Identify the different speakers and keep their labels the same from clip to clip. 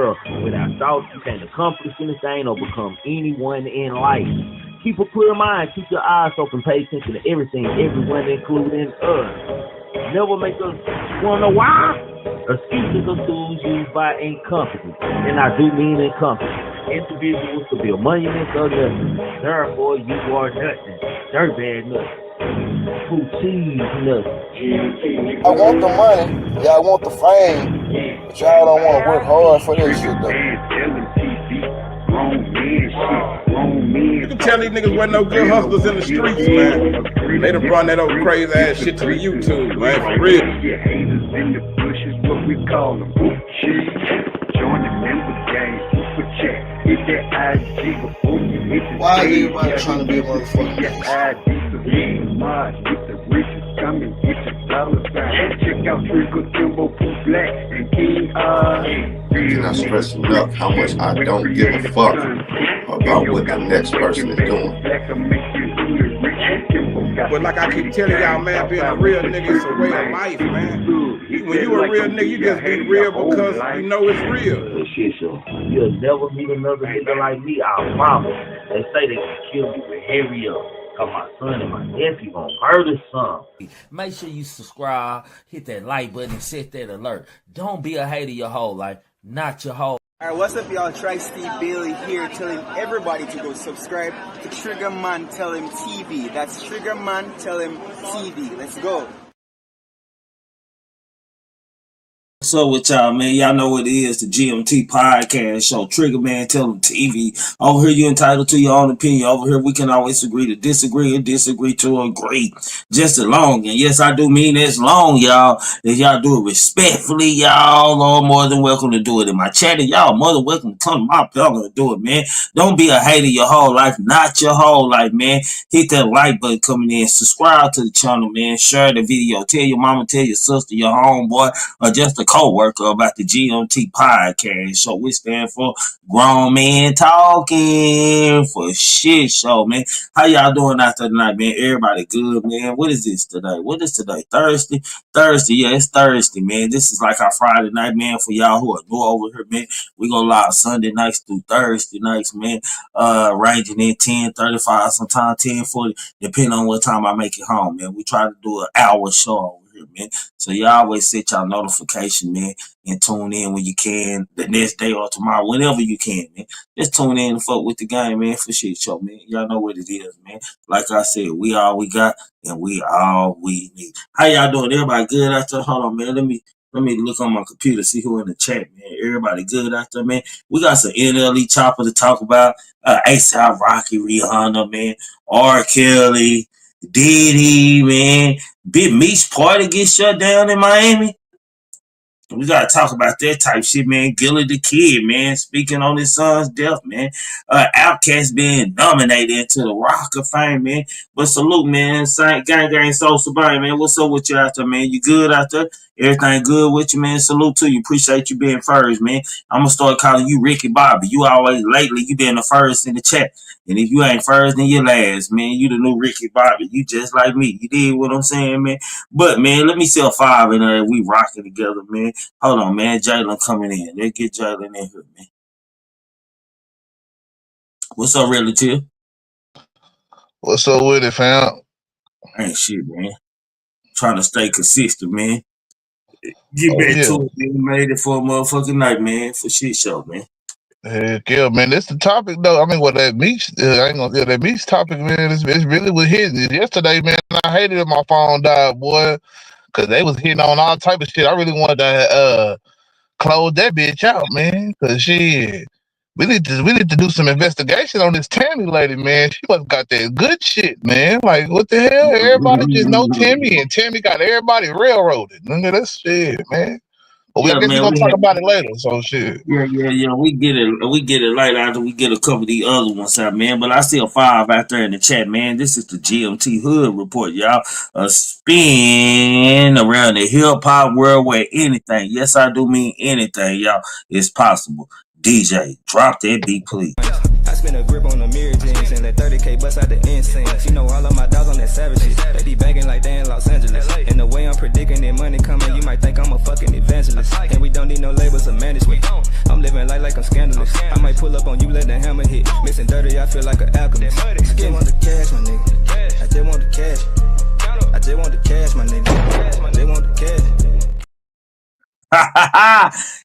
Speaker 1: Without thoughts, you can't accomplish anything or become anyone in life. Keep a clear mind, keep your eyes open, pay attention to everything, everyone, including us. Never make us wonder why. Excuses are tools used by incompetence, and I do mean incompetent individuals to build monuments of nothing. Therefore, you are nothing. Dirtbag nothing. Who cheese nothing.
Speaker 2: I want the money, y'all want the fame, but y'all don't want to work hard for this shit though.
Speaker 3: You can tell these niggas wasn't no good hustlers in the streets, man. They done brought that old crazy ass shit to the YouTube, man, for real.
Speaker 4: Haters in the bushes, what we call them. Join the member gang, super chat. Hit that IG before you hit the
Speaker 2: Why is everybody trying to be a motherfucker?
Speaker 4: Get the riches coming, get your dollar sign. Check out Trickle, Kimbo, Pooh Black, and King
Speaker 5: Cannot stress enough how much I don't give a fuck about what the next person is doing.
Speaker 3: But like I keep telling y'all, man, being a real nigga is a way of life, man. When you a real nigga, you just be real because you know it's real.
Speaker 1: Shit, so you'll never meet another nigga like me, I promise. They say they can kill you with hurry up. Cause my son and my nephew gonna murder some.
Speaker 6: Make sure you subscribe, hit that like button, and set that alert. Don't be a hater your whole life, not your whole.
Speaker 7: Alright, what's up, y'all? Tri-Steve Bailey here, telling everybody to go subscribe to Trigger Man Tell Him TV. That's Trigger Man Tell Him TV. Let's go.
Speaker 6: What's up with y'all, man? Y'all know what it is, the GMT podcast show, Trigger Man Tell Them TV. Over here, you're entitled to your own opinion. Over here, we can always agree to disagree and disagree to agree. Just as long, and yes, I do mean as long, y'all. If y'all do it respectfully, y'all are more than welcome to do it in my chat. And y'all more than welcome to come to my channel and do it, man. Don't be a hater your whole life, not your whole life, man. Hit that like button coming in. Subscribe to the channel, man. Share the video. Tell your mama, tell your sister, your homeboy, or just a co-worker about the GMT podcast show. We stand for Grown Man Talking for shit show, man. How y'all doing out there tonight, man? Everybody good, man? What is this today? What is today? Thursday? Thursday, yeah, it's Thursday, man. This is like our Friday night, man, for y'all who are new over here, man. We gonna live Sunday nights through Thursday nights, man. Ranging in 10:35, sometimes 10:40, depending on what time I make it home, man. We try to do an hour show, man. So y'all always set y'all notification, man, and tune in when you can, the next day or tomorrow, whenever you can, man. Just tune in and fuck with the game, man, for shit show, man. Y'all know what it is, man. Like I said, we all we got and we all we need. How y'all doing? Everybody good out there? Hold on, man. Let me look on my computer, see who in the chat, man. Everybody good out there, man. We got some NLE Choppa to talk about. ASAP Rocky, Rihanna, man. R. Kelly, Diddy, man. B-Meech party gets shut down in Miami. We gotta talk about that type shit, man. Gilly the Kid, man, speaking on his son's death, man. Outkast being nominated into the Rock of Fame, man. But salute, man. Gang, soul sobriety, man. What's up with you out there, man? You good out there? Everything good with you, man? Salute to you. Appreciate you being first, man. I'm gonna start calling you Ricky Bobby. You always lately, you been the first in the chat. And if you ain't first, then you last, man. You the new Ricky Bobby. You just like me. You did what I'm saying, man. But, man, let me sell 5 in there. We rocking together, man. Hold on, man. Jalen coming in. Let's get Jalen in here, man. What's up, relative?
Speaker 8: What's up with it, fam?
Speaker 6: Ain't shit, man. Trying to stay consistent, man. Get back to it, man. Made it for a motherfucking night, man. For shit show, man.
Speaker 8: Heck yeah, man. That's the topic, though. I mean, what that Meech, I ain't gonna that Meech topic, man. It's really was hitting. Yesterday, man, I hated it my phone died, boy, because they was hitting on all type of shit. I really wanted to close that bitch out, man, because shit. We need to do some investigation on this Tammy lady, man. She must got that good shit, man. Like, what the hell? Everybody just know Tammy, and Tammy got everybody railroaded. Look at that shit, man. But I guess we're gonna talk about it later, so shit.
Speaker 6: Yeah. We get it later after we get a couple of the other ones out, man. But I see a 5 out there in the chat, man. This is the GMT Hood Report, y'all. A spin around the hip hop world where anything, yes, I do mean anything, y'all, is possible. DJ, drop that beat, please.
Speaker 9: I spin a grip on the mirror jeans and let 30K bust out the incense. You know all of my dogs on that savage shit. They be banging like they in Los Angeles. And the way I'm predicting that money coming, you might think I'm a fucking evangelist. And we don't need no labels or management. I'm living like I might pull up on you, let the hammer hit. Missing dirty, I feel like an alchemist. I just want the cash, my nigga. I just want the cash. I just want the cash, my nigga. I just want the cash.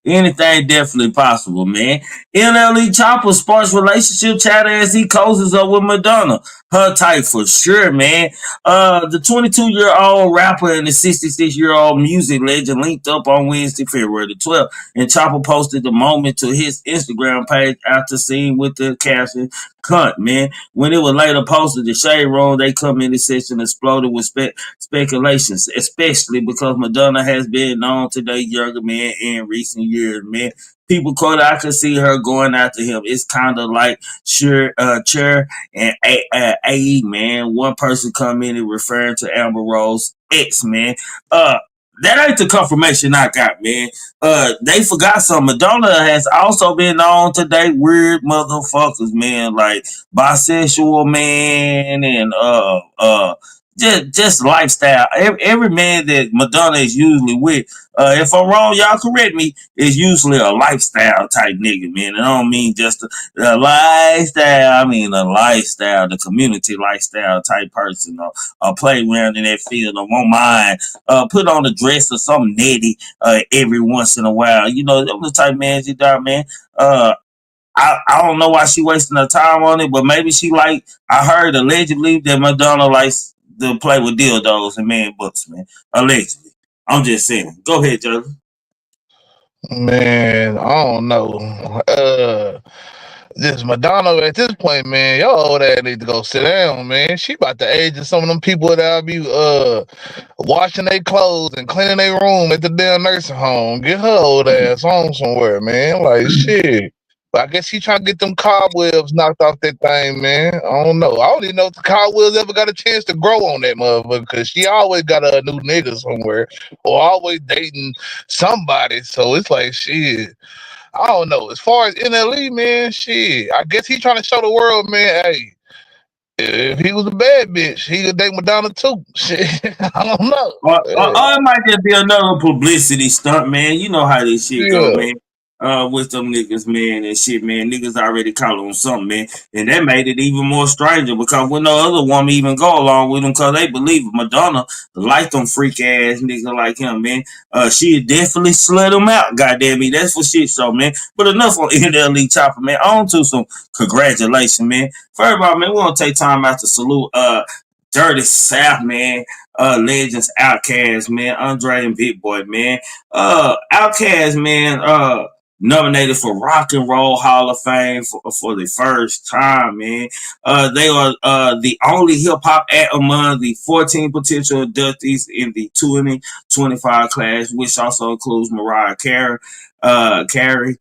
Speaker 6: Anything definitely possible, man. NLE Choppa sparks relationship chatter as he cozies up with Madonna. Her type for sure, man. The 22-year-old rapper and the 66-year-old music legend linked up on Wednesday, February the 12th, and Choppa posted the moment to his Instagram page after seeing with the caption, "Cunt, man." When it was later posted, the Shade Room, they commented section exploded with speculations, especially because Madonna has been known to date younger men in recent years, man. People quote, "I could see her going after him. It's kind of like Cher and AE, man." One person commented referring to Amber Rose ex, man. That ain't the confirmation I got, man. They forgot something. Madonna has also been known to date weird motherfuckers, man, like bisexual man and just lifestyle. Every man that Madonna is usually with, if I'm wrong, y'all correct me, is usually a lifestyle type nigga, man. And I don't mean just a lifestyle. I mean a lifestyle, the community lifestyle type person, or a playground in that field. I won't mind put on a dress or something netty every once in a while. You know, them the type of man you got, man. I don't know why she wasting her time on it, but maybe she like, I heard allegedly that Madonna likes to play with dildos and man books, man. Allegedly. I'm just saying. Go ahead, Joe.
Speaker 8: Man, I don't know. This Madonna at this point, man, your old ass need to go sit down, man. She about the age of some of them people that be washing their clothes and cleaning their room at the damn nursing home. Get her old ass on somewhere, man. Like shit. But I guess she trying to get them cobwebs knocked off that thing, man. I don't know. I don't even know if the cobwebs ever got a chance to grow on that motherfucker, because she always got a new nigga somewhere or always dating somebody. So it's like shit. I don't know. As far as NLE, man, shit. I guess he trying to show the world, man, hey, if he was a bad bitch, he could date Madonna too. Shit. I don't know.
Speaker 6: Or it might just be another publicity stunt, man. You know how this shit go,
Speaker 8: Yeah.
Speaker 6: man. With them niggas, man, and shit, man. Niggas already call on something, man. And that made it even more stranger because when no other woman even go along with him because they believe Madonna like them freak ass niggas like him, man. She definitely slut him out, goddamn me. That's for shit show, man. But enough on NLE Choppa, man. On to some congratulations, man. First of all, man, we want to take time out to salute Dirty South, man. Legends, Outkast, man. Andre and Big Boy, man. Outkast, man. Nominated for Rock and Roll Hall of Fame for the first time, man. They are the only hip hop act among the 14 potential inductees in the 2025 class, which also includes Mariah Carey, Soundgarden,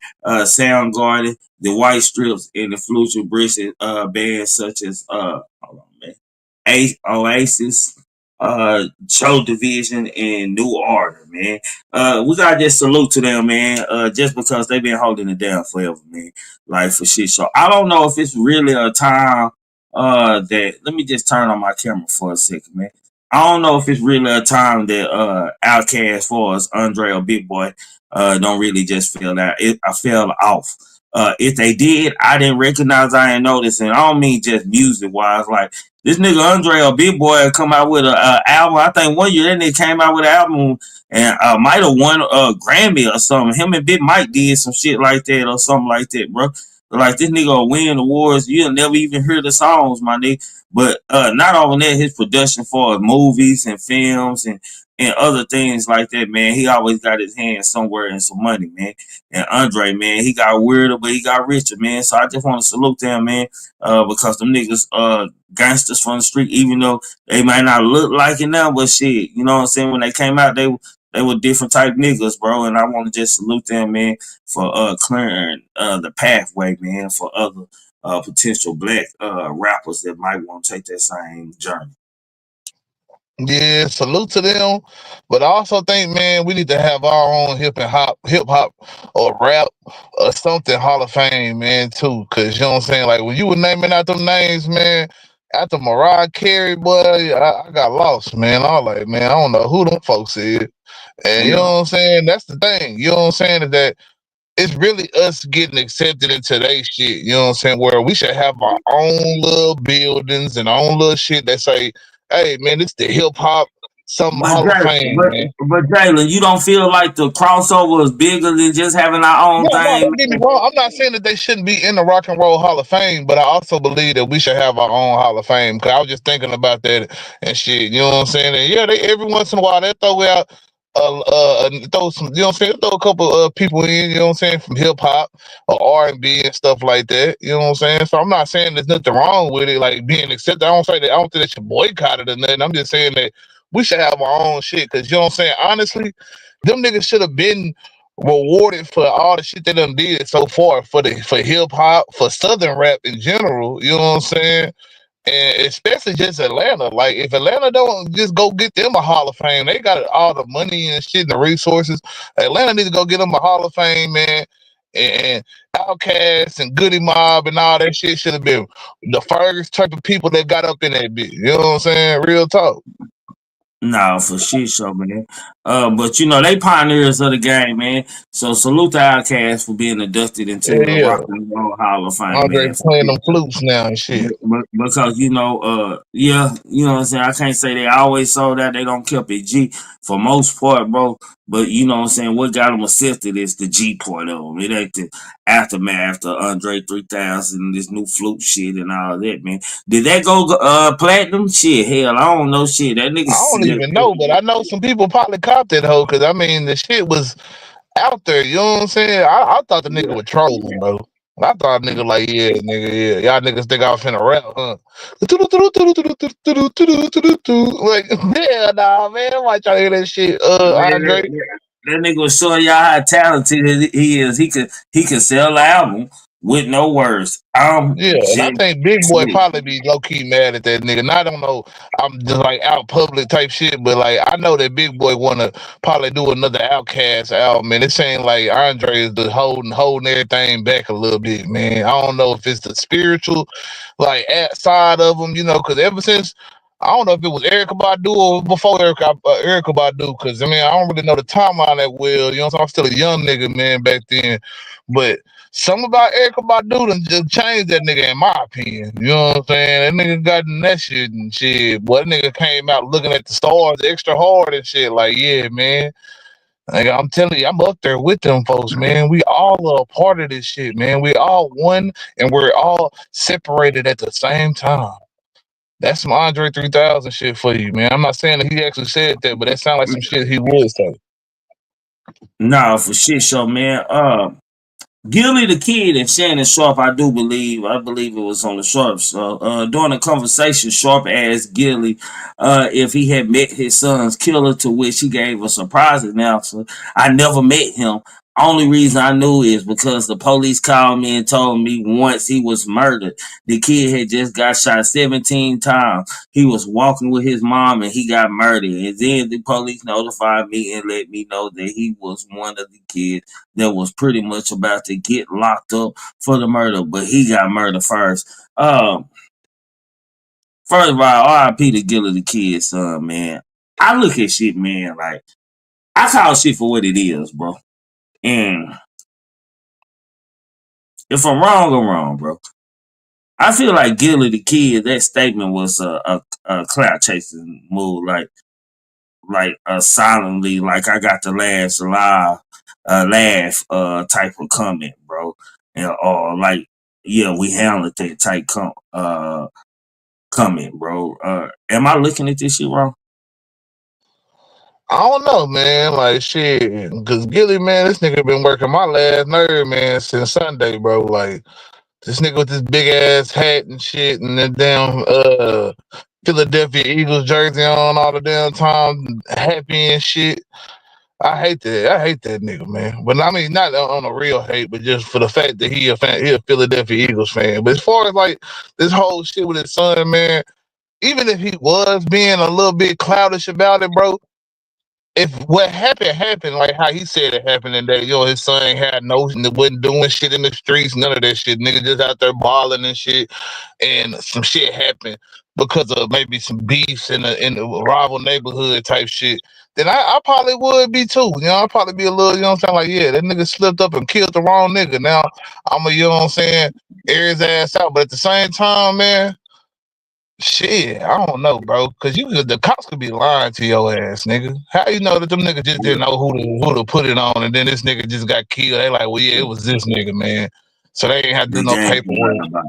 Speaker 6: the White Stripes, and the Future British bands such as hold on, man. Oasis, Joe Division, and New Order, man. We gotta just salute to them, man. Just because they've been holding it down forever, man. Like for shit. So I don't know if it's really a time that let me just turn on my camera for a second, man. I don't know if it's really a time that Outkast for us, Andre or Big Boy, don't really just feel that. I fell off. If they did, I didn't recognize, I didn't notice, and I don't mean just music wise. Like this nigga Andre or Big Boy come out with a album. I think one year that nigga came out with an album and might have won a Grammy or something. Him and Big Mike did some shit like that or something like that, bro. Like this nigga will win awards. You'll never even hear the songs, my nigga. But not only that, his production for movies and films and other things like that, man. He always got his hands somewhere in some money, man. And Andre, man, he got weirder, but he got richer, man. So I just want to salute them, man, because them niggas gangsters from the street, even though they might not look like it now, but shit, you know what I'm saying? When they came out, they were different type niggas, bro. And I want to just salute them, man, for clearing the pathway, man, for other potential black rappers that might want to take that same journey.
Speaker 8: Yeah, salute to them. But I also think, man, we need to have our own hip hop or rap or something Hall of Fame, man, too. Cause you know what I'm saying? Like when you were naming out them names, man, after Mariah Carey, boy, I got lost, man. I was like, man, I don't know who them folks is. And you know what I'm saying? That's the thing. You know what I'm saying? Is that it's really us getting accepted into their shit. You know what I'm saying? Where we should have our own little buildings and our own little shit that say, "Hey, man, it's the hip hop some
Speaker 6: But
Speaker 8: Hall of
Speaker 6: Jalen,
Speaker 8: Fame, man."
Speaker 6: Jalen, you don't feel like the crossover is bigger than just having our own
Speaker 8: No,
Speaker 6: thing,
Speaker 8: don't get me
Speaker 6: man?
Speaker 8: wrong. I'm not saying that they shouldn't be in the Rock and Roll Hall of Fame, but I also believe that we should have our own Hall of Fame. Cause I was just thinking about that and shit. You know what I'm saying? And yeah, they every once in a while they throw out throw some, you know what I'm saying, throw a couple people in, you know what I'm saying, from hip hop or R&B and stuff like that. You know what I'm saying? So I'm not saying there's nothing wrong with it, like being accepted. I don't say that. I don't think they should boycott it or nothing. I'm just saying that we should have our own shit. Cause you know what I'm saying? Honestly, them niggas should have been rewarded for all the shit they done did so far for hip hop, for Southern rap in general. You know what I'm saying? And especially just Atlanta. Like if Atlanta don't just go get them a Hall of Fame, they got all the money and shit and the resources. Atlanta need to go get them a Hall of Fame, man. And Outkast and Goody Mob and all that shit should have been the first type of people that got up in that bitch. You know what I'm saying? Real talk.
Speaker 6: No, for shit show, man. But you know, they pioneers of the game, man. So salute to Outkast for being inducted into
Speaker 8: Yeah,
Speaker 6: the
Speaker 8: yeah.
Speaker 6: Rock and Roll Hall of Fame,
Speaker 8: Andre
Speaker 6: man.
Speaker 8: playing them flutes now and shit.
Speaker 6: Because you know, yeah, you know what I'm saying. I can't say they always sold out. They don't keep it G for most part, bro. But you know what I'm saying. What got them accepted is the G part of them. It ain't the aftermath of Andre 3000, this new flute shit and all that, man. Did that go platinum? Shit, hell, I don't know. Shit, that nigga
Speaker 8: I don't
Speaker 6: still.
Speaker 8: even know, but I know some people probably copped that hoe because I mean the shit was out there. You know what I'm saying? I thought the nigga was trolling, bro. I thought nigga like, yeah, nigga, yeah, y'all niggas think I was finna rap, huh? Like, yeah, nah, man, I might try to hear that shit, Andre.
Speaker 6: That nigga was showing y'all how talented he is. He can sell an album with no words. I'm
Speaker 8: Yeah, and I
Speaker 6: just
Speaker 8: think Big Boy
Speaker 6: shit.
Speaker 8: probably be low key mad at that nigga. And I don't know, I'm just like out public type shit, but like I know that Big Boy wanna probably do another Outkast album, and it seems like Andre is the holding everything back a little bit, man. I don't know if it's the spiritual like side of him, you know, because ever since I don't know if it was Erykah Badu or before Erykah Badu, because I mean I don't really know the timeline that well. You know, so I'm still a young nigga, man, back then, but. Something about Erykah Badu done just changed that nigga, in my opinion. You know what I'm saying? That nigga got in that shit and shit. Boy, that nigga came out looking at the stars extra hard and shit. Like, yeah, man. Like, I'm telling you, I'm up there with them folks, man. We all are a part of this shit, man. We all one and we're all separated at the same time. That's some Andre 3000 shit for you, man. I'm not saying that he actually said that, but that sounds like some shit he would say.
Speaker 6: Nah, for shit show, man. Gilly the Kid and Shannon Sharp, I believe it was on the Sharp. So during the conversation, Sharp asked Gilly if he had met his son's killer, to which he gave a surprise announcement. I never met him. Only reason I knew is because the police called me and told me once he was murdered. The kid had just got shot 17 times. He was walking with his mom and he got murdered. And then the police notified me and let me know that he was one of the kids that was pretty much about to get locked up for the murder, but he got murdered first. First of all, R.I.P. to Gilly the Kid, son, man. I look at shit, man, like I call shit for what it is, bro. And if I'm wrong, I'm wrong, bro. I feel like Gilly the Kid, that statement was a clout chasing move, like silently, like I got the last laugh type of comment, bro. And, or like, yeah, we handled that type comment, bro. Am I looking at this shit wrong?
Speaker 8: I don't know, man. Like shit, cause Gilly, man, this nigga been working my last nerve, man, since Sunday, bro. Like this nigga with this big ass hat and shit, and the damn Philadelphia Eagles jersey on all the damn time, happy and shit. I hate that. I hate that nigga, man. But I mean, not on a real hate, but just for the fact that he a fan, he a Philadelphia Eagles fan. But as far as like this whole shit with his son, man, even if he was being a little bit cloudish about it, bro. if what happened, like how he said it happened, and that his son ain't had wasn't doing shit in the streets, none of that shit. Nigga just out there balling and shit, and some shit happened because of maybe some beefs in the rival neighborhood type shit. Then I probably would be too. I'd probably be a little, what I'm saying, like, yeah, that nigga slipped up and killed the wrong nigga. Now I'm a, what I'm saying, air his ass out. But at the same time, man, shit, I don't know, bro. Cause the cops could be lying to your ass, nigga. How you know that them niggas just didn't know who to put it on, and then this nigga just got killed? They like, well, yeah, it was this nigga, man. So they ain't had to do
Speaker 6: The
Speaker 8: no
Speaker 6: gang
Speaker 8: paperwork.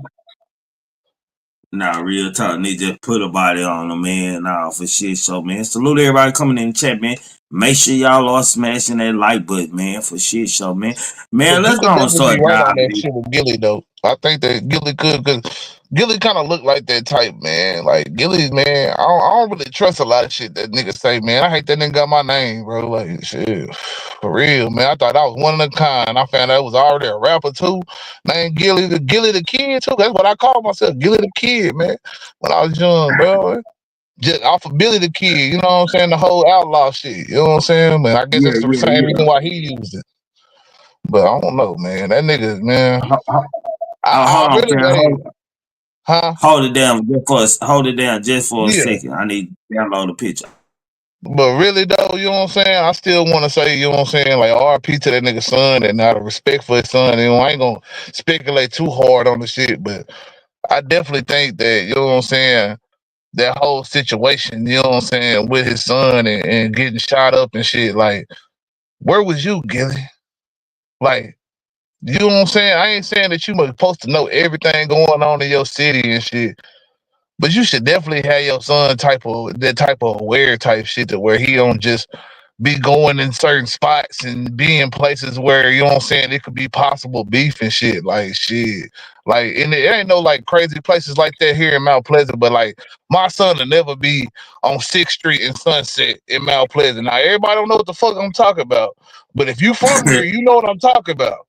Speaker 6: Nah, real talk. They just put a body on them, man. Nah, for shit. So, man, salute everybody coming in the chat, man. Make sure y'all are smashing that like button, man, for shit show, man. Man, let's go and start
Speaker 8: Be right on that
Speaker 6: diving.
Speaker 8: shit with Gilly though. I think that Gilly could, cause Gilly kind of look like that type, man. Like Gilly, man, I don't really trust a lot of shit that nigga say, man. I hate that nigga got my name, bro. Like shit, for real, man. I thought I was one of a kind. I found out it was already a rapper too, named Gilly the Kid too. That's what I called myself, Gilly the Kid, man. When I was young, bro. Just off of Billy the Kid, you know what I'm saying? The whole outlaw shit, you know what I'm saying? Man, I guess that's the same reason why he used it. But I don't know, man. That nigga, man. I
Speaker 6: Hold on,
Speaker 8: really
Speaker 6: fam.
Speaker 8: huh?
Speaker 6: Hold it down just for a
Speaker 8: Yeah.
Speaker 6: second. I need to download the picture.
Speaker 8: But really though, you know what I'm saying? I still want to say, you know what I'm saying, like RP to that nigga son, and out of respect for his son. I ain't gonna speculate too hard on the shit, but I definitely think that, you know what I'm saying, that whole situation, you know what I'm saying, with his son and getting shot up and shit, like, where was you, Gilly? Like, you know what I'm saying? I ain't saying that you must supposed to know everything going on in your city and shit, but you should definitely have your son that type of aware type shit to where he don't just be going in certain spots and be in places where, you know what I'm saying, it could be possible beef and shit. Like shit. Like, and it ain't no like crazy places like that here in Mount Pleasant, but like my son will never be on 6th Street and Sunset in Mount Pleasant. Now everybody don't know what the fuck I'm talking about. But if you from here, you know what I'm talking about.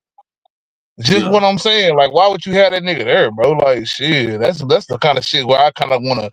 Speaker 8: Just what I'm saying. Like, why would you have that nigga there, bro? Like, shit, that's the kind of shit where I kind of want to,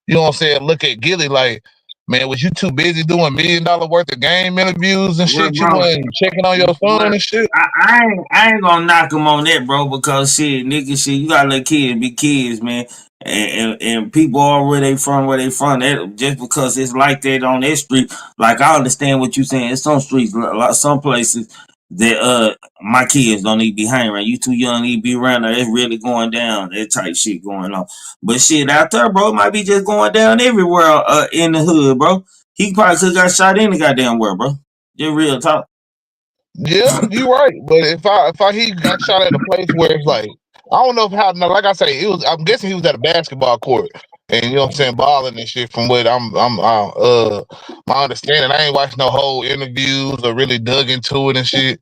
Speaker 8: you know what I'm saying, look at Gilly like, man, was you too busy doing $1 million worth of game interviews and shit? You wasn't checking on your son and shit?
Speaker 6: I ain't gonna knock him on that, bro, because shit, nigga, shit, you gotta let kids be kids, man. And people are where they from. That, just because it's like that on that street, like I understand what you're saying. It's some streets, like some places that my kids don't need to be hanging around. You too young to be around there. It's really going down. That type shit going on. But shit out there, bro, might be just going down everywhere in the hood, bro. He probably could got shot in the goddamn world, bro. Just real talk.
Speaker 8: Yeah, you right. But if he got shot at a place where it's like, I don't know like I say, I'm guessing he was at a basketball court and, you know what I'm saying, balling and shit from what my understanding. I ain't watched no whole interviews or really dug into it and shit.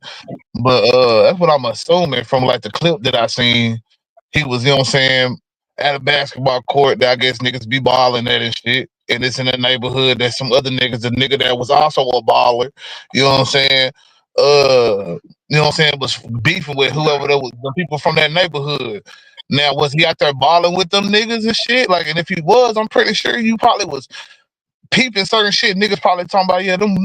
Speaker 8: But that's what I'm assuming from like the clip that I seen. He was, you know what I'm saying, at a basketball court that I guess niggas be balling at and shit. And it's in a neighborhood that some other niggas, a nigga that was also a baller, you know what I'm saying, you know what I'm saying, was beefing with whoever that was, the people from that neighborhood. Now, was he out there balling with them niggas and shit? Like, and if he was, I'm pretty sure you probably was peeping certain shit. Niggas probably talking about, yeah, them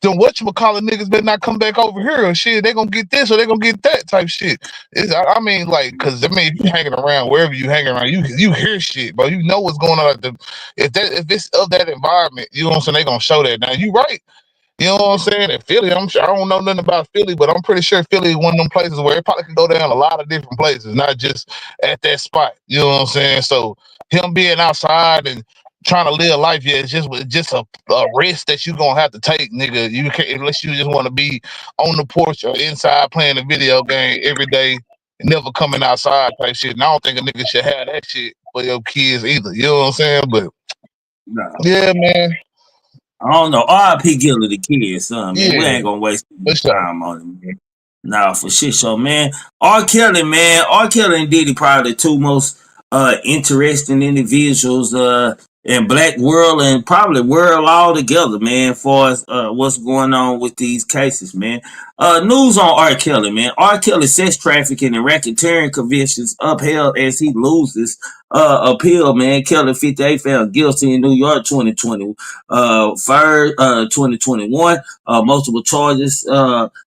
Speaker 8: whatchamacallit niggas better not come back over here or shit. They gonna get this or they gonna get that type shit. I mean, like, cause I mean, if you hanging around wherever you hanging around, you hear shit, bro. You know what's going on if it's of that environment, you know what I'm saying, they gonna show that. Now you right. You know what I'm saying? In Philly, I'm sure, I don't know nothing about Philly, but I'm pretty sure Philly is one of them places where it probably can go down a lot of different places, not just at that spot. You know what I'm saying? So him being outside and trying to live life, yeah, it's just a risk that you gonna have to take, nigga. You can't, unless you just want to be on the porch or inside playing a video game every day, never coming outside type shit. And I don't think a nigga should have that shit for your kids either. You know what I'm saying? But yeah, man.
Speaker 6: I don't know. R.I.P. Gilly the Kid, son, man.
Speaker 8: Yeah,
Speaker 6: we ain't gonna waste
Speaker 8: sure.
Speaker 6: time on him, man. Nah, for shit show, man. R. Kelly, man. R. Kelly and Diddy probably the two most interesting individuals and black world and probably world all together, man, for as what's going on with these cases, man. News on R. Kelly, man. R. Kelly sex trafficking and racketeering convictions upheld as he loses appeal, man. Kelly 58 found guilty in New York 2020, 2021. Multiple charges,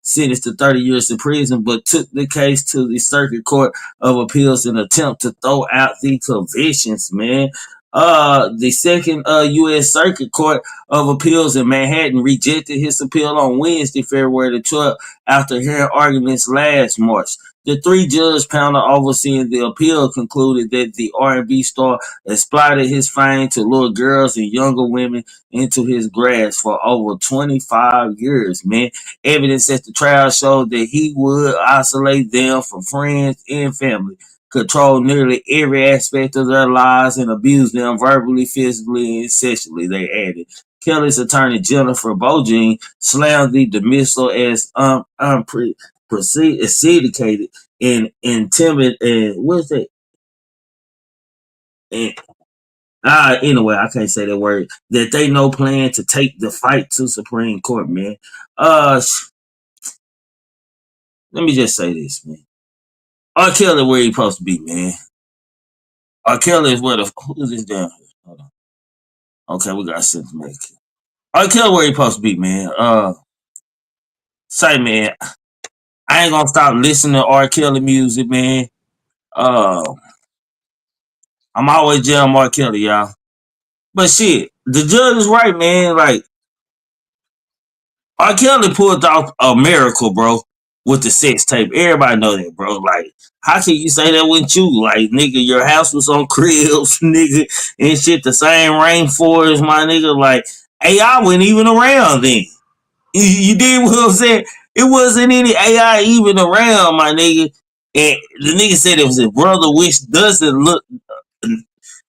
Speaker 6: sentenced to 30 years in prison, but took the case to the Circuit Court of Appeals in an attempt to throw out the convictions, man. The second U.S. Circuit Court of Appeals in Manhattan rejected his appeal on Wednesday, February the 12th, after hearing arguments last March. The three-judge panel overseeing the appeal concluded that the R&B star exploited his fame to lure girls and younger women into his grasp for over 25 years, man. Evidence at the trial showed that he would isolate them from friends and family, control nearly every aspect of their lives, and abuse them verbally, physically, and sexually, they added. Kelly's attorney, Jennifer Bojin, slammed the dismissal as unprecedented and intimidated. And what's that? And, anyway, I can't say that word. That they no plan to take the fight to Supreme Court, man. Let me just say this, man. R. Kelly where he supposed to be, man. R. Kelly is where who is this down here? Hold on. Okay, we got sense make. R. Kelly where he supposed to be, man. Say, man, I ain't gonna stop listening to R. Kelly music, man. I'm always jamming R. Kelly, y'all. But shit, the judge is right, man. Like, R. Kelly pulled off a miracle, bro, with the sex tape. Everybody know that, bro. Like, how can you say that with you? Like, nigga, your house was on cribs, nigga, and shit, the same rainforest, my nigga. Like, AI wasn't even around then. You did what I'm saying? It wasn't any AI even around, my nigga. And the nigga said it was his brother, which doesn't look,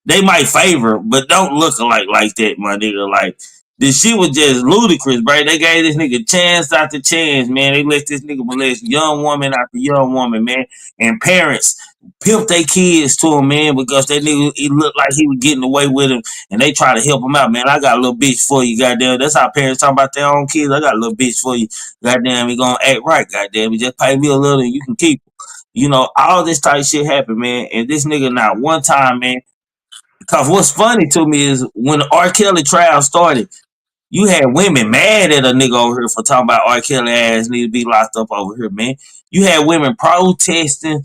Speaker 6: they might favor, but don't look alike like that, my nigga. Like, this shit was just ludicrous, bro. They gave this nigga chance after chance, man. They let this nigga molest young woman after young woman, man. And parents pimp their kids to him, man, because that nigga, he looked like he was getting away with him, and they try to help him out, man. I got a little bitch for you, goddamn. That's how parents talk about their own kids. I got a little bitch for you, goddamn. You gonna act right, goddamn. You just pay me a little and you can keep it. You know, all this type of shit happened, man. And this nigga not one time, man. Because what's funny to me is when the R. Kelly trial started, you had women mad at a nigga over here for talking about R. Kelly ass need to be locked up over here, man. You had women protesting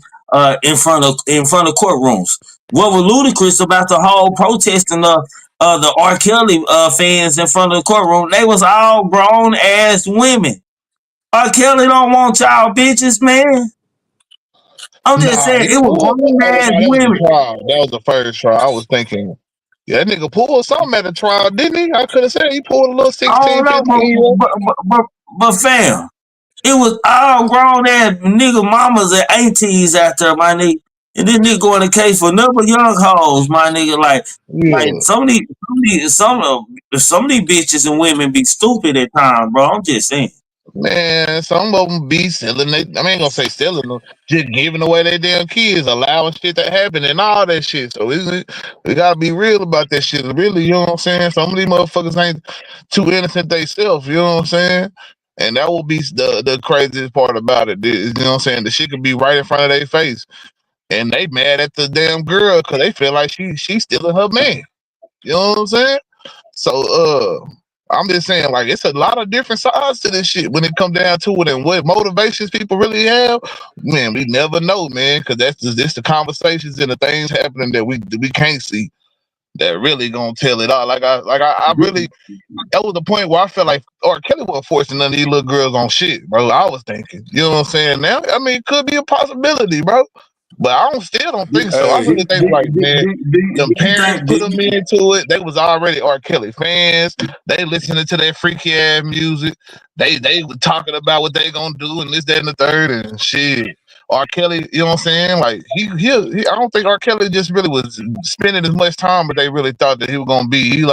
Speaker 6: in front of courtrooms. What was ludicrous about the whole protesting of the R. Kelly fans in front of the courtroom? They was all grown ass women. R. Kelly don't want y'all bitches, man. I'm just saying it was grown ass women.
Speaker 8: That was the first trial. I was thinking, yeah, that nigga pulled something at the trial, didn't he? I could have said he pulled a little 16, 15.
Speaker 6: But fam, it was all grown ass nigga mamas and aunties out there, my nigga. And this nigga going to case for number young hoes, my nigga. Like some of these bitches and women be stupid at times, bro. I'm just saying.
Speaker 8: Man, some of them be selling. I ain't gonna say selling them, just giving away their damn kids, allowing shit to happen and all that shit. So we gotta be real about that shit. Really, you know what I'm saying? Some of these motherfuckers ain't too innocent themselves. You know what I'm saying? And that will be the craziest part about it. You know what I'm saying? The shit could be right in front of their face, and they mad at the damn girl because they feel like she's stealing her man. You know what I'm saying? So I'm just saying, like, it's a lot of different sides to this shit when it comes down to it, and what motivations people really have. Man, we never know, man, because that's just the conversations and the things happening that we can't see that really gonna tell it all. I really, that was the point where I felt like R. Kelly wasn't forcing none of these little girls on shit, bro. I was thinking, you know what I'm saying? Now, I mean, it could be a possibility, bro. But I still don't think so. I really think, like, man, the parents put them into it. They was already R. Kelly fans. They listening to that freaky ass music. They were talking about what they gonna do and this, that, and the third and shit. R. Kelly, you know what I'm saying? Like he I don't think R. Kelly just really was spending as much time, but they really thought that he was gonna be.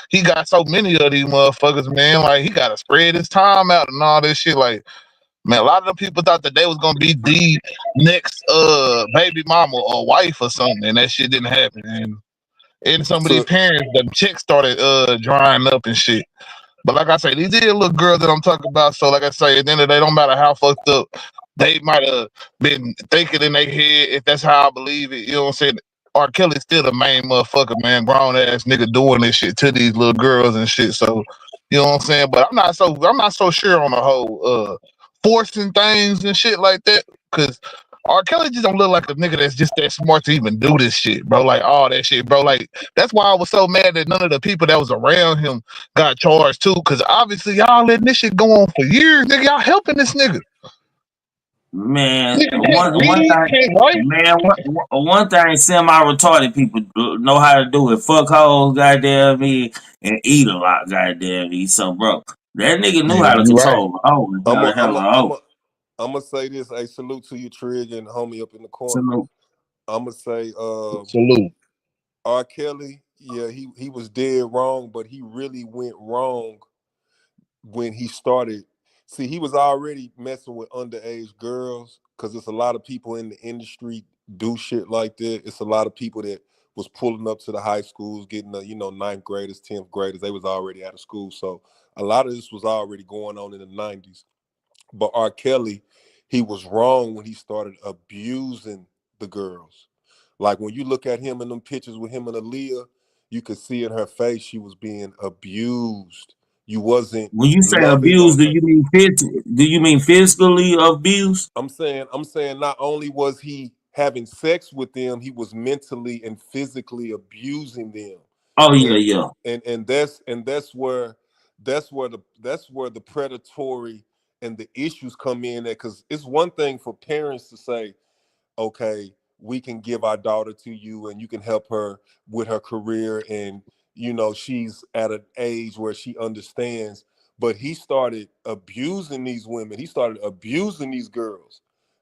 Speaker 8: He got so many of these motherfuckers, man. Like he gotta spread his time out and all this shit. Like, man, a lot of them people thought that they was gonna be the next baby mama or wife or something, and that shit didn't happen. And And some of these parents, the checks started drying up and shit. But like I say, these are little girls that I'm talking about. So like I say, at the end of the day, don't matter how fucked up they might have been thinking in their head, if that's how I believe it, you know what I'm saying? R. Kelly's still the main motherfucker, man. Grown ass nigga doing this shit to these little girls and shit. So you know what I'm saying? But I'm not so sure on the whole forcing things and shit like that. Cause R. Kelly just don't look like a nigga that's just that smart to even do this shit, bro. Like all that shit, bro. Like that's why I was so mad that none of the people that was around him got charged too. Cause obviously y'all letting this shit go on for years, nigga. Y'all helping this nigga.
Speaker 6: Man,
Speaker 8: Nigga can't
Speaker 6: one
Speaker 8: read,
Speaker 6: thing,
Speaker 8: can't write.
Speaker 6: man, one thing semi-retarded people know how to do it. Fuck hoes, goddamn me, and eat a lot, goddamn me. So, bro, that nigga knew
Speaker 8: Yeah,
Speaker 6: how to
Speaker 8: you right.
Speaker 6: control a hoe and
Speaker 10: I'm
Speaker 6: tell
Speaker 10: a,
Speaker 6: the
Speaker 10: I'm
Speaker 6: hell
Speaker 10: a,
Speaker 6: a
Speaker 10: I'm
Speaker 6: hoe.
Speaker 10: a, I'm gonna say this. A salute to you, Trig, and homie up in the corner.
Speaker 6: Salute.
Speaker 10: I'm gonna say,
Speaker 8: Salute.
Speaker 10: R. Kelly. Yeah, he was dead wrong, but he really went wrong when he started. See, he was already messing with underage girls because it's a lot of people in the industry do shit like that. It's a lot of people that was pulling up to the high schools, getting the ninth graders, 10th graders. They was already out of school, so a lot of this was already going on in the 90s. But R. Kelly, he was wrong when he started abusing the girls. Like when you look at him in them pictures with him and Aaliyah, you could see in her face she was being abused. You wasn't
Speaker 6: When you say
Speaker 10: loving
Speaker 6: abuse,
Speaker 10: on
Speaker 6: do
Speaker 10: her.
Speaker 6: you mean do you mean physically abuse?
Speaker 10: I'm saying not only was he having sex with them, he was mentally and physically abusing them.
Speaker 6: Oh yeah,
Speaker 10: And
Speaker 6: yeah.
Speaker 10: that's where the predatory and the issues come in at, because it's one thing for parents to say, okay, we can give our daughter to you and you can help her with her career, and she's at an age where she understands. But he started abusing these women, he started abusing these girls,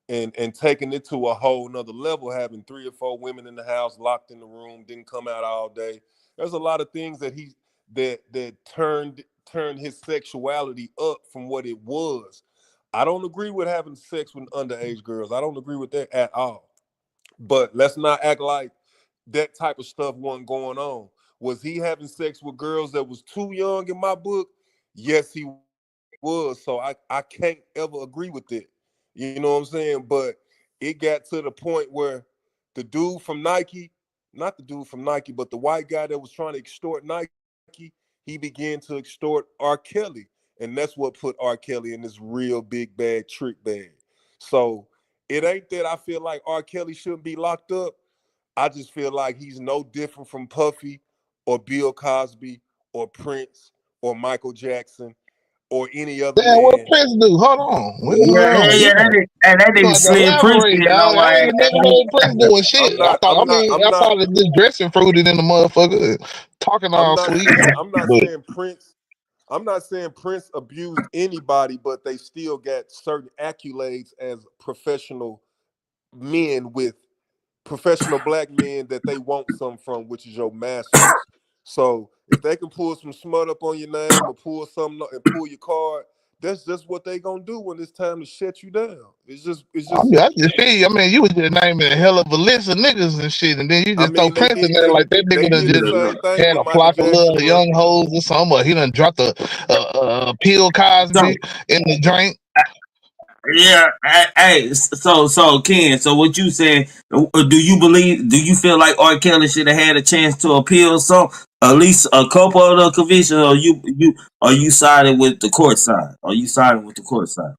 Speaker 10: and taking it to a whole nother level, having 3 or 4 women in the house, locked in the room, didn't come out all day. There's a lot of things that turned his sexuality up from what it was. I don't agree with having sex with underage girls. I don't agree with that at all. But let's not act like that type of stuff wasn't going on. Was he having sex with girls that was too young in my book? Yes, he was. So I can't ever agree with it. You know what I'm saying? But it got to the point where the dude from Nike, not the dude from Nike, but the white guy that was trying to extort Nike, he began to extort R. Kelly. And that's what put R. Kelly in this real big bad trick bag. So it ain't that I feel like R. Kelly shouldn't be locked up. I just feel like he's no different from Puffy or Bill Cosby or Prince or Michael Jackson or any other
Speaker 8: Damn, what
Speaker 10: man.
Speaker 8: Prince do? Hold on.
Speaker 6: Yeah,
Speaker 8: Hold
Speaker 6: yeah,
Speaker 8: on.
Speaker 6: yeah. That
Speaker 8: You
Speaker 6: nigga
Speaker 8: gonna have to
Speaker 6: slid Prince
Speaker 8: elaborate,
Speaker 6: in
Speaker 8: dog.
Speaker 6: on
Speaker 8: I
Speaker 6: my
Speaker 8: ain't never know Prince doing shit.
Speaker 10: I'm not,
Speaker 8: I
Speaker 10: I'm not,
Speaker 8: mean,
Speaker 10: I'm not,
Speaker 8: outside of just dressing fruited in the motherfucker, talking
Speaker 10: I'm
Speaker 8: all
Speaker 10: not
Speaker 8: sweet.
Speaker 10: saying, I'm not
Speaker 8: But
Speaker 10: saying Prince, I'm not saying Prince abused anybody, but they still got certain accolades as professional men with professional black men that they want some from, which is your masters. So if they can pull some smut up on your name or pull something and pull your card, that's just what they gonna do when it's time to shut you down. It's
Speaker 8: I
Speaker 10: just.
Speaker 8: mean, I just see. I mean, you was just naming a hell of a list of niggas and shit, and then you
Speaker 10: I
Speaker 8: just throw
Speaker 10: mean, they
Speaker 8: Prince in
Speaker 10: did
Speaker 8: there
Speaker 10: they
Speaker 8: like that
Speaker 10: they
Speaker 8: nigga done
Speaker 10: did the
Speaker 8: just
Speaker 6: yeah,
Speaker 10: same thing
Speaker 8: had
Speaker 10: with
Speaker 8: a
Speaker 10: Michael
Speaker 8: flock of
Speaker 10: Jackson,
Speaker 8: little
Speaker 10: bro.
Speaker 8: young hoes or something. Or he done dropped a Bill
Speaker 6: so
Speaker 8: Cosby in the drink.
Speaker 6: yeah, hey, so Ken, so what you saying? Do you feel like R. Kelly should have had a chance to appeal some, at least a couple of the convictions, or are you siding with the court side? Are you siding with the court side?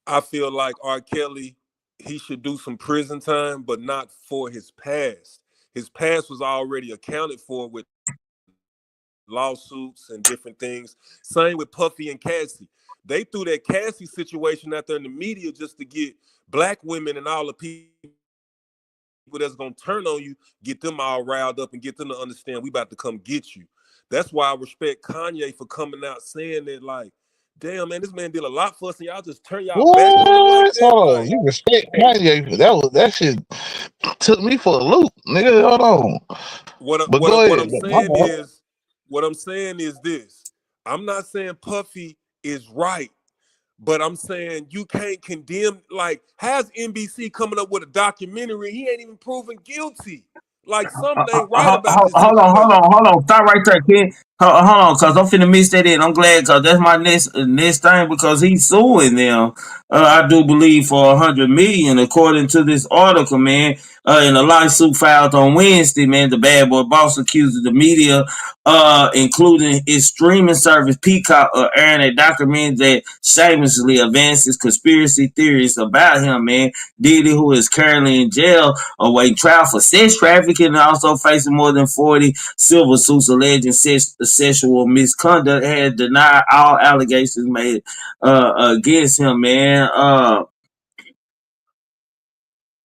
Speaker 10: I feel like R. Kelly, he should do some prison time, but not for his past. His past was already accounted for with lawsuits and different things. Same with Puffy and Cassie. They threw that Cassie situation out there in the media just to get black women and all the people that's gonna turn on you, get them all riled up and get them to understand we about to come get you. That's why I respect Kanye for coming out saying that, like, damn man, this man did a lot for us and y'all just turn y'all back on him like
Speaker 8: What?
Speaker 10: that.
Speaker 8: Hold on.
Speaker 10: Like,
Speaker 8: You respect Kanye? That shit took me for a loop, nigga. Hold on.
Speaker 10: what
Speaker 8: But
Speaker 10: what
Speaker 8: go
Speaker 10: what
Speaker 8: ahead.
Speaker 10: I'm
Speaker 8: My
Speaker 10: saying
Speaker 8: bad.
Speaker 10: is, what I'm saying is this. I'm not saying Puffy is right. But I'm saying you can't condemn, like, how's NBC coming up with a documentary? He ain't even proven guilty. Like something ain't right about this
Speaker 6: Hold on,
Speaker 10: situation.
Speaker 6: Stop right there, kid. Hold on, cause I'm finna miss that in. I'm glad, cause that's my next thing, because he's suing them. I do believe for 100 million, according to this article, man. In a lawsuit filed on Wednesday, man, the bad boy boss accuses the media, including its streaming service Peacock, airing a documentary that shamelessly advances conspiracy theories about him, man. Diddy, who is currently in jail awaiting trial for sex trafficking, and also facing more than 40 civil suits alleging sexual misconduct, had denied all allegations made against him, man.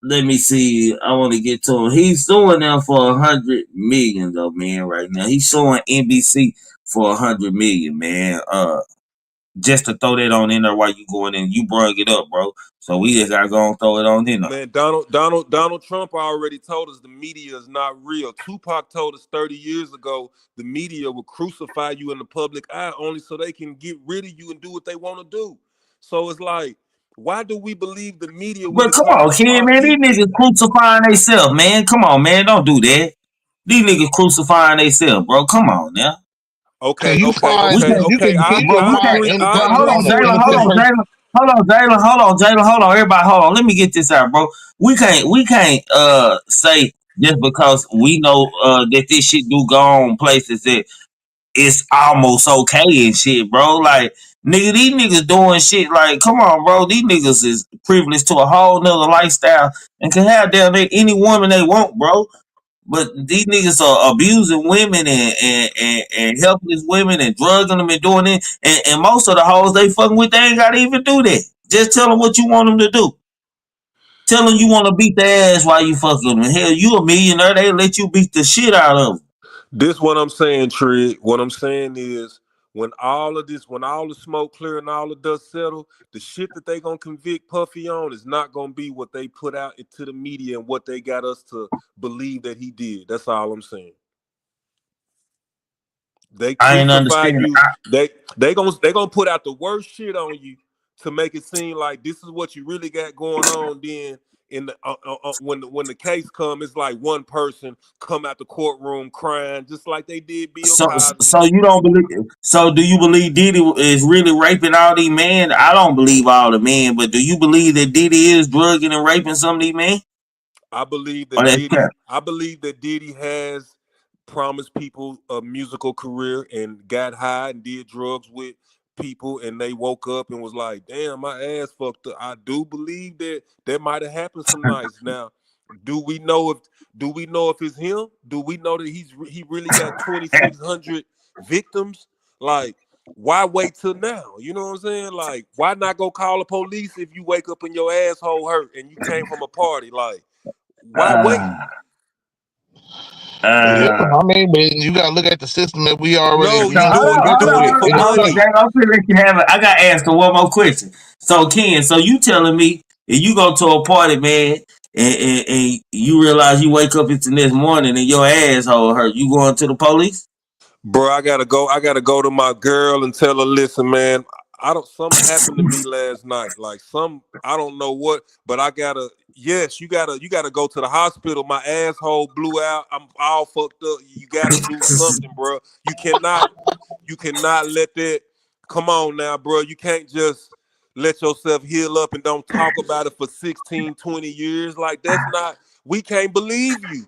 Speaker 6: Let me see. I want to get to him. He's suing them for 100 million though, man. Right now, he's suing NBC for 100 million, man. Just to throw that on in there while you going in, you brought it up, bro. So we just gotta go and throw it on in there.
Speaker 10: Man, Donald Trump already told us the media is not real. Tupac told us 30 years ago the media will crucify you in the public eye only so they can get rid of you and do what they want to do. So it's like, why do we believe the media when
Speaker 6: But
Speaker 10: it
Speaker 6: come
Speaker 10: comes
Speaker 6: on,
Speaker 10: to
Speaker 6: kid,
Speaker 10: our
Speaker 6: man. These
Speaker 10: people?
Speaker 6: niggas crucifying themselves, man. Come on, man. Don't do that. These niggas crucifying themselves, bro. Come on now.
Speaker 10: Okay,
Speaker 8: Can you
Speaker 10: okay,
Speaker 8: find
Speaker 6: We
Speaker 10: okay,
Speaker 6: can't,
Speaker 8: you
Speaker 10: okay.
Speaker 8: can
Speaker 6: bro. We
Speaker 8: find
Speaker 6: can't. But
Speaker 10: I
Speaker 8: anything
Speaker 6: hold
Speaker 10: agree,
Speaker 6: on,
Speaker 8: on
Speaker 6: Jalen.
Speaker 8: any
Speaker 10: Shorty.
Speaker 8: person?
Speaker 6: Hold on, everybody, hold on. Let me get this out, bro. We can't say just because we know that this shit do go on places that it's almost okay and shit, bro. Like, nigga, these niggas doing shit like, come on, bro. These niggas is privileged to a whole nother lifestyle and can have down there any woman they want, bro. But these niggas are abusing women and helpless women and drugging them and doing it. And most of the hoes they fucking with, they ain't gotta even do that. Just tell them what you want them to do. Tell them you want to beat their ass while you fucking them. Hell, you a millionaire, they let you beat the shit out of them.
Speaker 10: This what I'm saying, Trig. What I'm saying is when all of this, when all the smoke clear and all the dust settle, the shit that they gonna convict Puffy on is not gonna be what they put out into the media and what they got us to believe that he did. That's all I'm saying. They
Speaker 6: I ain't
Speaker 10: crucify
Speaker 6: understanding.
Speaker 10: you. They gonna put out the worst shit on you to make it seem like this is what you really got going on. Then in the when the case come, it's like one person come out the courtroom crying, just like they did Bill Cosby.
Speaker 6: So you don't believe? So do you believe Diddy is really raping all these men? I don't believe all the men, but do you believe that Diddy is drugging and raping some of these men?
Speaker 10: I believe
Speaker 6: Or
Speaker 10: that
Speaker 6: that's
Speaker 10: Diddy.
Speaker 6: cap?
Speaker 10: I believe that Diddy has promised people a musical career and got high and did drugs with people, and they woke up and was like, "Damn, my ass fucked up." I do believe that that might have happened some nights. Now, do we know if it's him? Do we know that he really got 2,600 victims? Like, why wait till now? You know what I'm saying? Like, why not go call the police if you wake up and your asshole hurt and you came from a party? Like, why wait?
Speaker 6: Uh,
Speaker 8: Yeah,
Speaker 6: uh,
Speaker 8: I mean, but you gotta look at the system that we already
Speaker 10: No,
Speaker 6: So
Speaker 10: you
Speaker 8: we
Speaker 10: doing
Speaker 8: we
Speaker 10: it for
Speaker 6: hold on,
Speaker 10: money.
Speaker 6: Jay. I'm gonna let you have it. I gotta ask her one more question. So Ken, so you telling me if you go to a party, man, and you realize you wake up it's the next morning and your asshole hurt, you going to the police?
Speaker 10: Bro, I gotta go. I gotta go to my girl and tell her, listen, man, I don't something happened to me last night. Like I don't know what, but I gotta yes, you gotta go to the hospital. My asshole blew out. I'm all fucked up. You gotta do something, bro. You cannot let that come on now, bro. You can't just let yourself heal up and don't talk about it for 16, 20 years. Like that's not we can't believe you.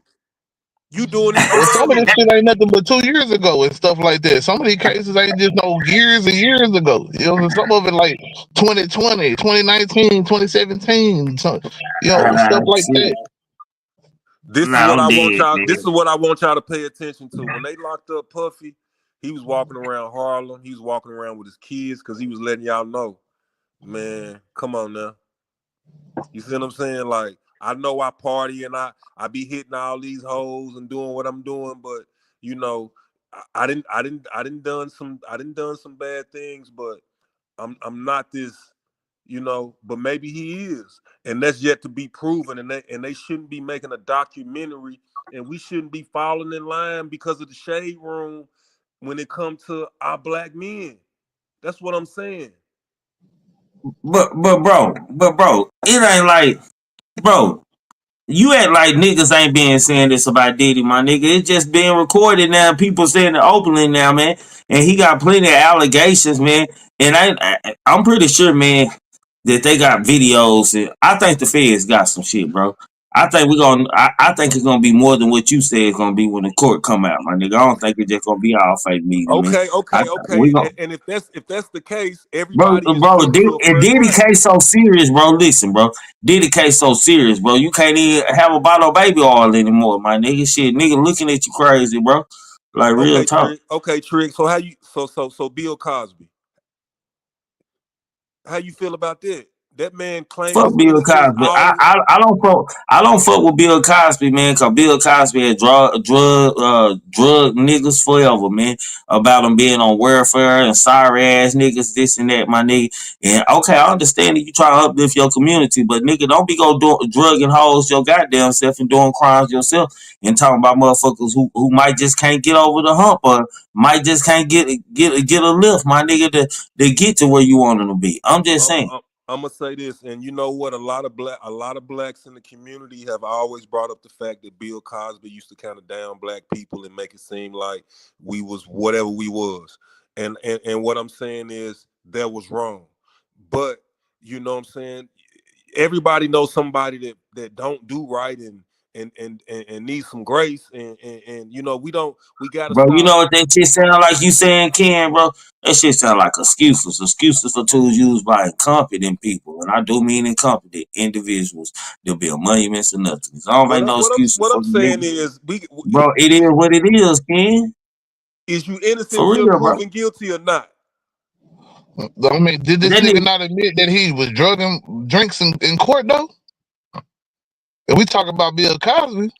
Speaker 10: You doing this for
Speaker 8: well, some of
Speaker 10: money.
Speaker 8: this shit ain't nothing but 2 years ago and stuff like that. Some of these cases ain't just no years and years ago. You know, some of it like 2020, 2019, 2017, stuff like
Speaker 6: Shit.
Speaker 8: that.
Speaker 10: This is
Speaker 6: Nah,
Speaker 10: what
Speaker 6: I'm
Speaker 10: I
Speaker 6: dead,
Speaker 10: want y'all. This is
Speaker 6: man.
Speaker 10: what I want y'all to pay attention to. When they locked up Puffy, he was walking around Harlem. He was walking around with his kids because he was letting y'all know, man, come on now. You see what I'm saying? Like, I know I party and I be hitting all these hoes and doing what I'm doing, but you know, I didn't done some bad things, but I'm not this, but maybe he is. And that's yet to be proven. And they shouldn't be making a documentary, and we shouldn't be falling in line because of the shade room when it comes to our black men. That's what I'm saying.
Speaker 6: But bro, it ain't like, bro. You act like niggas ain't been saying this about Diddy, my nigga. It's just being recorded now. People saying it openly now, man. And he got plenty of allegations, man. And I'm pretty sure, man, that they got videos. And I think the feds got some shit, bro. I think I think it's gonna be more than what you said it's gonna be when the court come out, my nigga. I don't think it's just gonna be all fake media, man. We
Speaker 10: Okay.
Speaker 6: gonna,
Speaker 10: And if that's the case,
Speaker 6: bro,
Speaker 10: everybody is
Speaker 6: bro,
Speaker 10: put to a first
Speaker 6: Diddy
Speaker 10: round.
Speaker 6: case so serious, bro. Listen, bro, Diddy case so serious, bro. You can't even have a bottle of baby oil anymore, my nigga. Shit, nigga looking at you crazy, bro. Like real
Speaker 10: Okay,
Speaker 6: talk.
Speaker 10: Trick. Okay, Trick. So how you so Bill Cosby? How you feel about that? That man claimed
Speaker 6: Fuck
Speaker 10: his
Speaker 6: Bill
Speaker 10: innocence.
Speaker 6: Cosby. I don't fuck with Bill Cosby, man, cause Bill Cosby had drug niggas forever, man. About them being on welfare and sorry ass niggas, this and that, my nigga. And okay, I understand that you try to uplift your community, but nigga, don't be drugging hoes your goddamn self and doing crimes yourself and talking about motherfuckers who might just can't get over the hump or might just can't get a lift, my nigga, to get to where you want them to be. I'm just saying.
Speaker 10: I'm gonna say this, and you know what? A lot of blacks in the community have always brought up the fact that Bill Cosby used to kind of down black people and make it seem like we was whatever we was. And what I'm saying is that was wrong. But you know what I'm saying? Everybody knows somebody that don't do right and need some grace. And you know, we gotta
Speaker 6: Bro, you
Speaker 10: stop.
Speaker 6: know what that shit sound like you saying, Ken, bro? That shit sound like excuses. Excuses are tools used by incompetent people. And I do mean incompetent individuals. They'll build monuments or nothing. So I don't make no excuses
Speaker 10: What
Speaker 6: for
Speaker 10: I'm
Speaker 6: you
Speaker 10: saying
Speaker 6: niggas.
Speaker 10: is
Speaker 6: Bro, it is what it is, Ken.
Speaker 10: is you innocent
Speaker 6: For
Speaker 10: till
Speaker 6: real, bro.
Speaker 10: proven guilty or not?
Speaker 8: I mean, did this
Speaker 6: That
Speaker 8: nigga
Speaker 6: nigga,
Speaker 8: not admit that he was drugging drinks in court though? And we talk about Bill Cosby.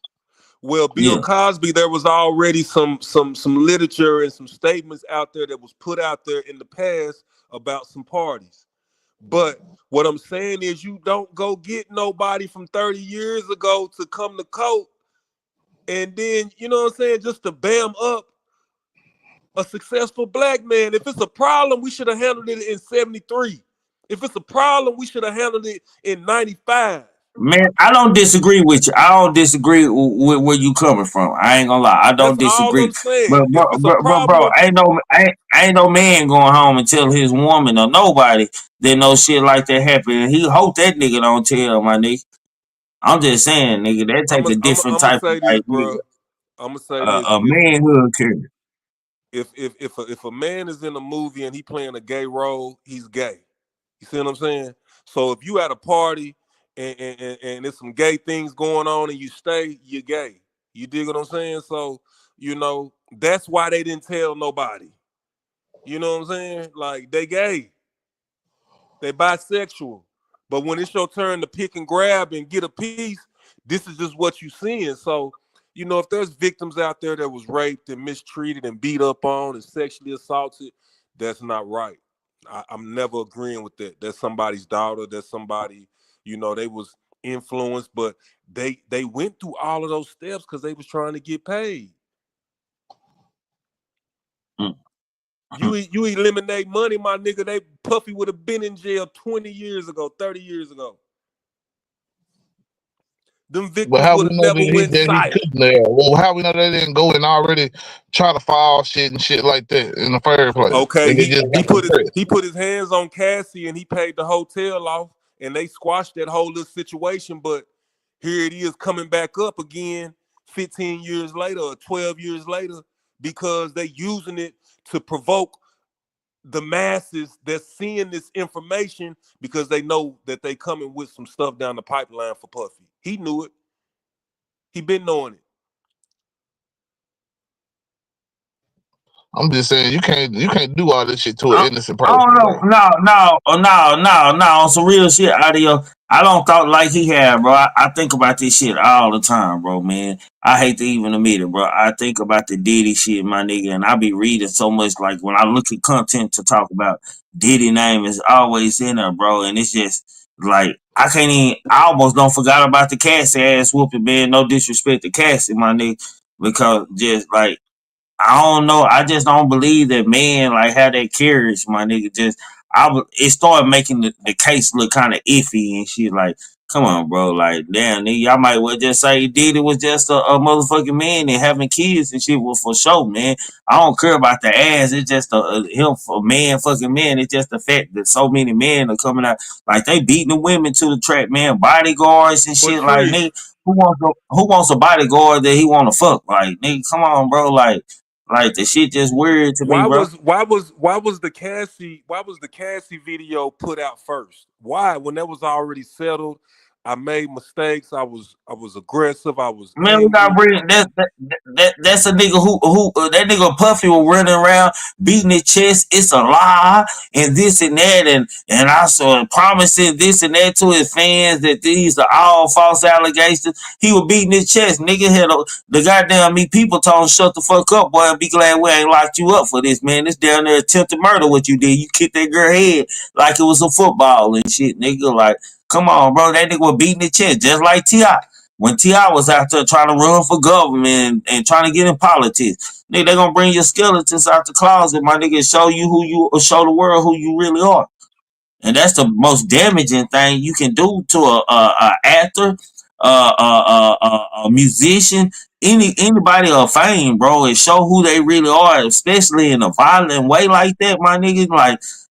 Speaker 10: Well, Bill
Speaker 6: yeah.
Speaker 10: Cosby, there was already some literature and some statements out there that was put out there in the past about some parties. But what I'm saying is you don't go get nobody from 30 years ago to come to court and then, you know what I'm saying, just to bam up a successful black man. If it's a problem, we should have handled it in 73. If it's a problem, we should have handled it in 95.
Speaker 6: Man, I don't disagree with you. I don't disagree with where you coming from. I ain't gonna lie. I
Speaker 10: That's
Speaker 6: don't
Speaker 10: all
Speaker 6: disagree.
Speaker 10: I'm saying.
Speaker 6: But
Speaker 10: If it's a problem,
Speaker 6: ain't no man going home and tell his woman or nobody that no shit like that happened. And he hope that nigga don't tell, my nigga. I'm just saying, nigga, that
Speaker 10: I'm
Speaker 6: take a different
Speaker 10: gonna
Speaker 6: type of
Speaker 10: say this,
Speaker 6: like nigga.
Speaker 10: bro. I'm gonna say this.
Speaker 6: A manhood carry.
Speaker 10: If a man is in a movie and he playing a gay role, he's gay. You see what I'm saying? So if you at a party and there's some gay things going on and you stay, you're gay. You dig what I'm saying? So, you know, that's why they didn't tell nobody. You know what I'm saying? Like, they gay. They bisexual. But when it's your turn to pick and grab and get a piece, this is just what you seeing. So, you know, if there's victims out there that was raped and mistreated and beat up on and sexually assaulted, that's not right. I'm never agreeing with that. That's somebody's daughter. That's somebody, you know, they was influenced, but they went through all of those steps because they was trying to get paid. You eliminate money, my nigga. Puffy would have been in jail 20 years ago, 30 years ago. Them
Speaker 8: But
Speaker 10: victims
Speaker 8: how we
Speaker 10: would have
Speaker 8: know
Speaker 10: never
Speaker 8: that
Speaker 10: went
Speaker 8: he
Speaker 10: silent.
Speaker 8: couldn't there? Well, how we know they didn't go and already try to file shit and shit like that in the first place?
Speaker 10: Okay,
Speaker 8: And it just got compressed.
Speaker 10: he put his hands on Cassie and he paid the hotel off and they squashed that whole little situation. But here it is coming back up again 15 years later or 12 years later because they using it to provoke the masses that's seeing this information because they know that they coming with some stuff down the pipeline for Puffy. He knew it. He been knowing it.
Speaker 8: I'm just saying you can't do all this shit to an
Speaker 6: I,
Speaker 8: innocent
Speaker 6: I
Speaker 8: person,
Speaker 6: don't
Speaker 8: bro.
Speaker 6: know. No. On some real shit, audio. I don't thought like he had, bro. I think about this shit all the time, bro, man. I hate to even admit it, bro. I think about the Diddy shit, my nigga, and I be reading so much. Like when I look at content to talk about, Diddy name is always in there, bro. And it's just like I can't even. I almost don't forgot about the Cassie ass whooping, man. No disrespect to Cassie, my nigga, because just like. I don't know. I just don't believe that man like had that courage, my nigga. It started making the case look kind of iffy and shit. Like Come on, bro. Like, damn, nigga, y'all might well just say Diddy was just a motherfucking man and having kids and shit was for sure, man. I don't care about the ass. It's just him for man, fucking man. It's just the fact that so many men are coming out like they beating the women to the track, man. Bodyguards and
Speaker 10: But
Speaker 6: shit. Like,
Speaker 10: Tree,
Speaker 6: nigga, who wants a bodyguard that he want to fuck? Like, nigga, come on, bro. Like the shit just weird to me, bro.
Speaker 10: why was the Cassie video put out first? Why, when that was already settled? I made mistakes. I was aggressive. I was
Speaker 6: Man, we gotta
Speaker 10: angry.
Speaker 6: bring that's a nigga who that nigga Puffy was running around beating his chest. It's a lie and this and that and also promising this and that to his fans that these are all false allegations. He was beating his chest. Nigga had the goddamn me people told him shut the fuck up, boy, and be glad we ain't locked you up for this, man. This down there attempted murder. What you did? You kicked that girl head like it was a football and shit, nigga. Like, come on, bro. That nigga was beating his chest just like T.I. When T.I. was out there trying to run for government and trying to get in politics, nigga, they gonna bring your skeletons out the closet, my nigga, and show you show the world who you really are. And that's the most damaging thing you can do to a actor, a musician, anybody of fame, bro, and show who they really are, especially in a violent way like that, my niggas.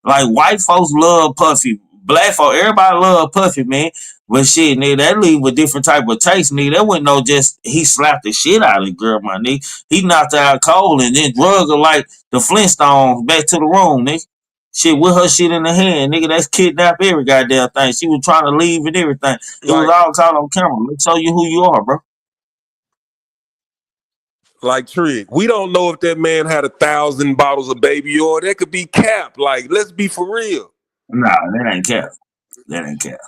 Speaker 6: Like white folks love Puffy, black folks, everybody love Puffy, man. But shit, nigga, that leave with different type of taste, nigga. That wasn't no just he slapped the shit out of the girl, my nigga. He knocked her out cold and then drug her like the Flintstones back to the room, nigga. Shit with her shit in the hand, nigga. That's kidnap every goddamn thing. She was trying to leave and everything. It was
Speaker 10: Like
Speaker 6: all caught on camera. Let's show you who you are, bro.
Speaker 10: like Tree, we don't know if that man had 1,000 bottles of baby oil. That could be cap. Like, let's be for real.
Speaker 6: Nah, that ain't cap. That ain't cap.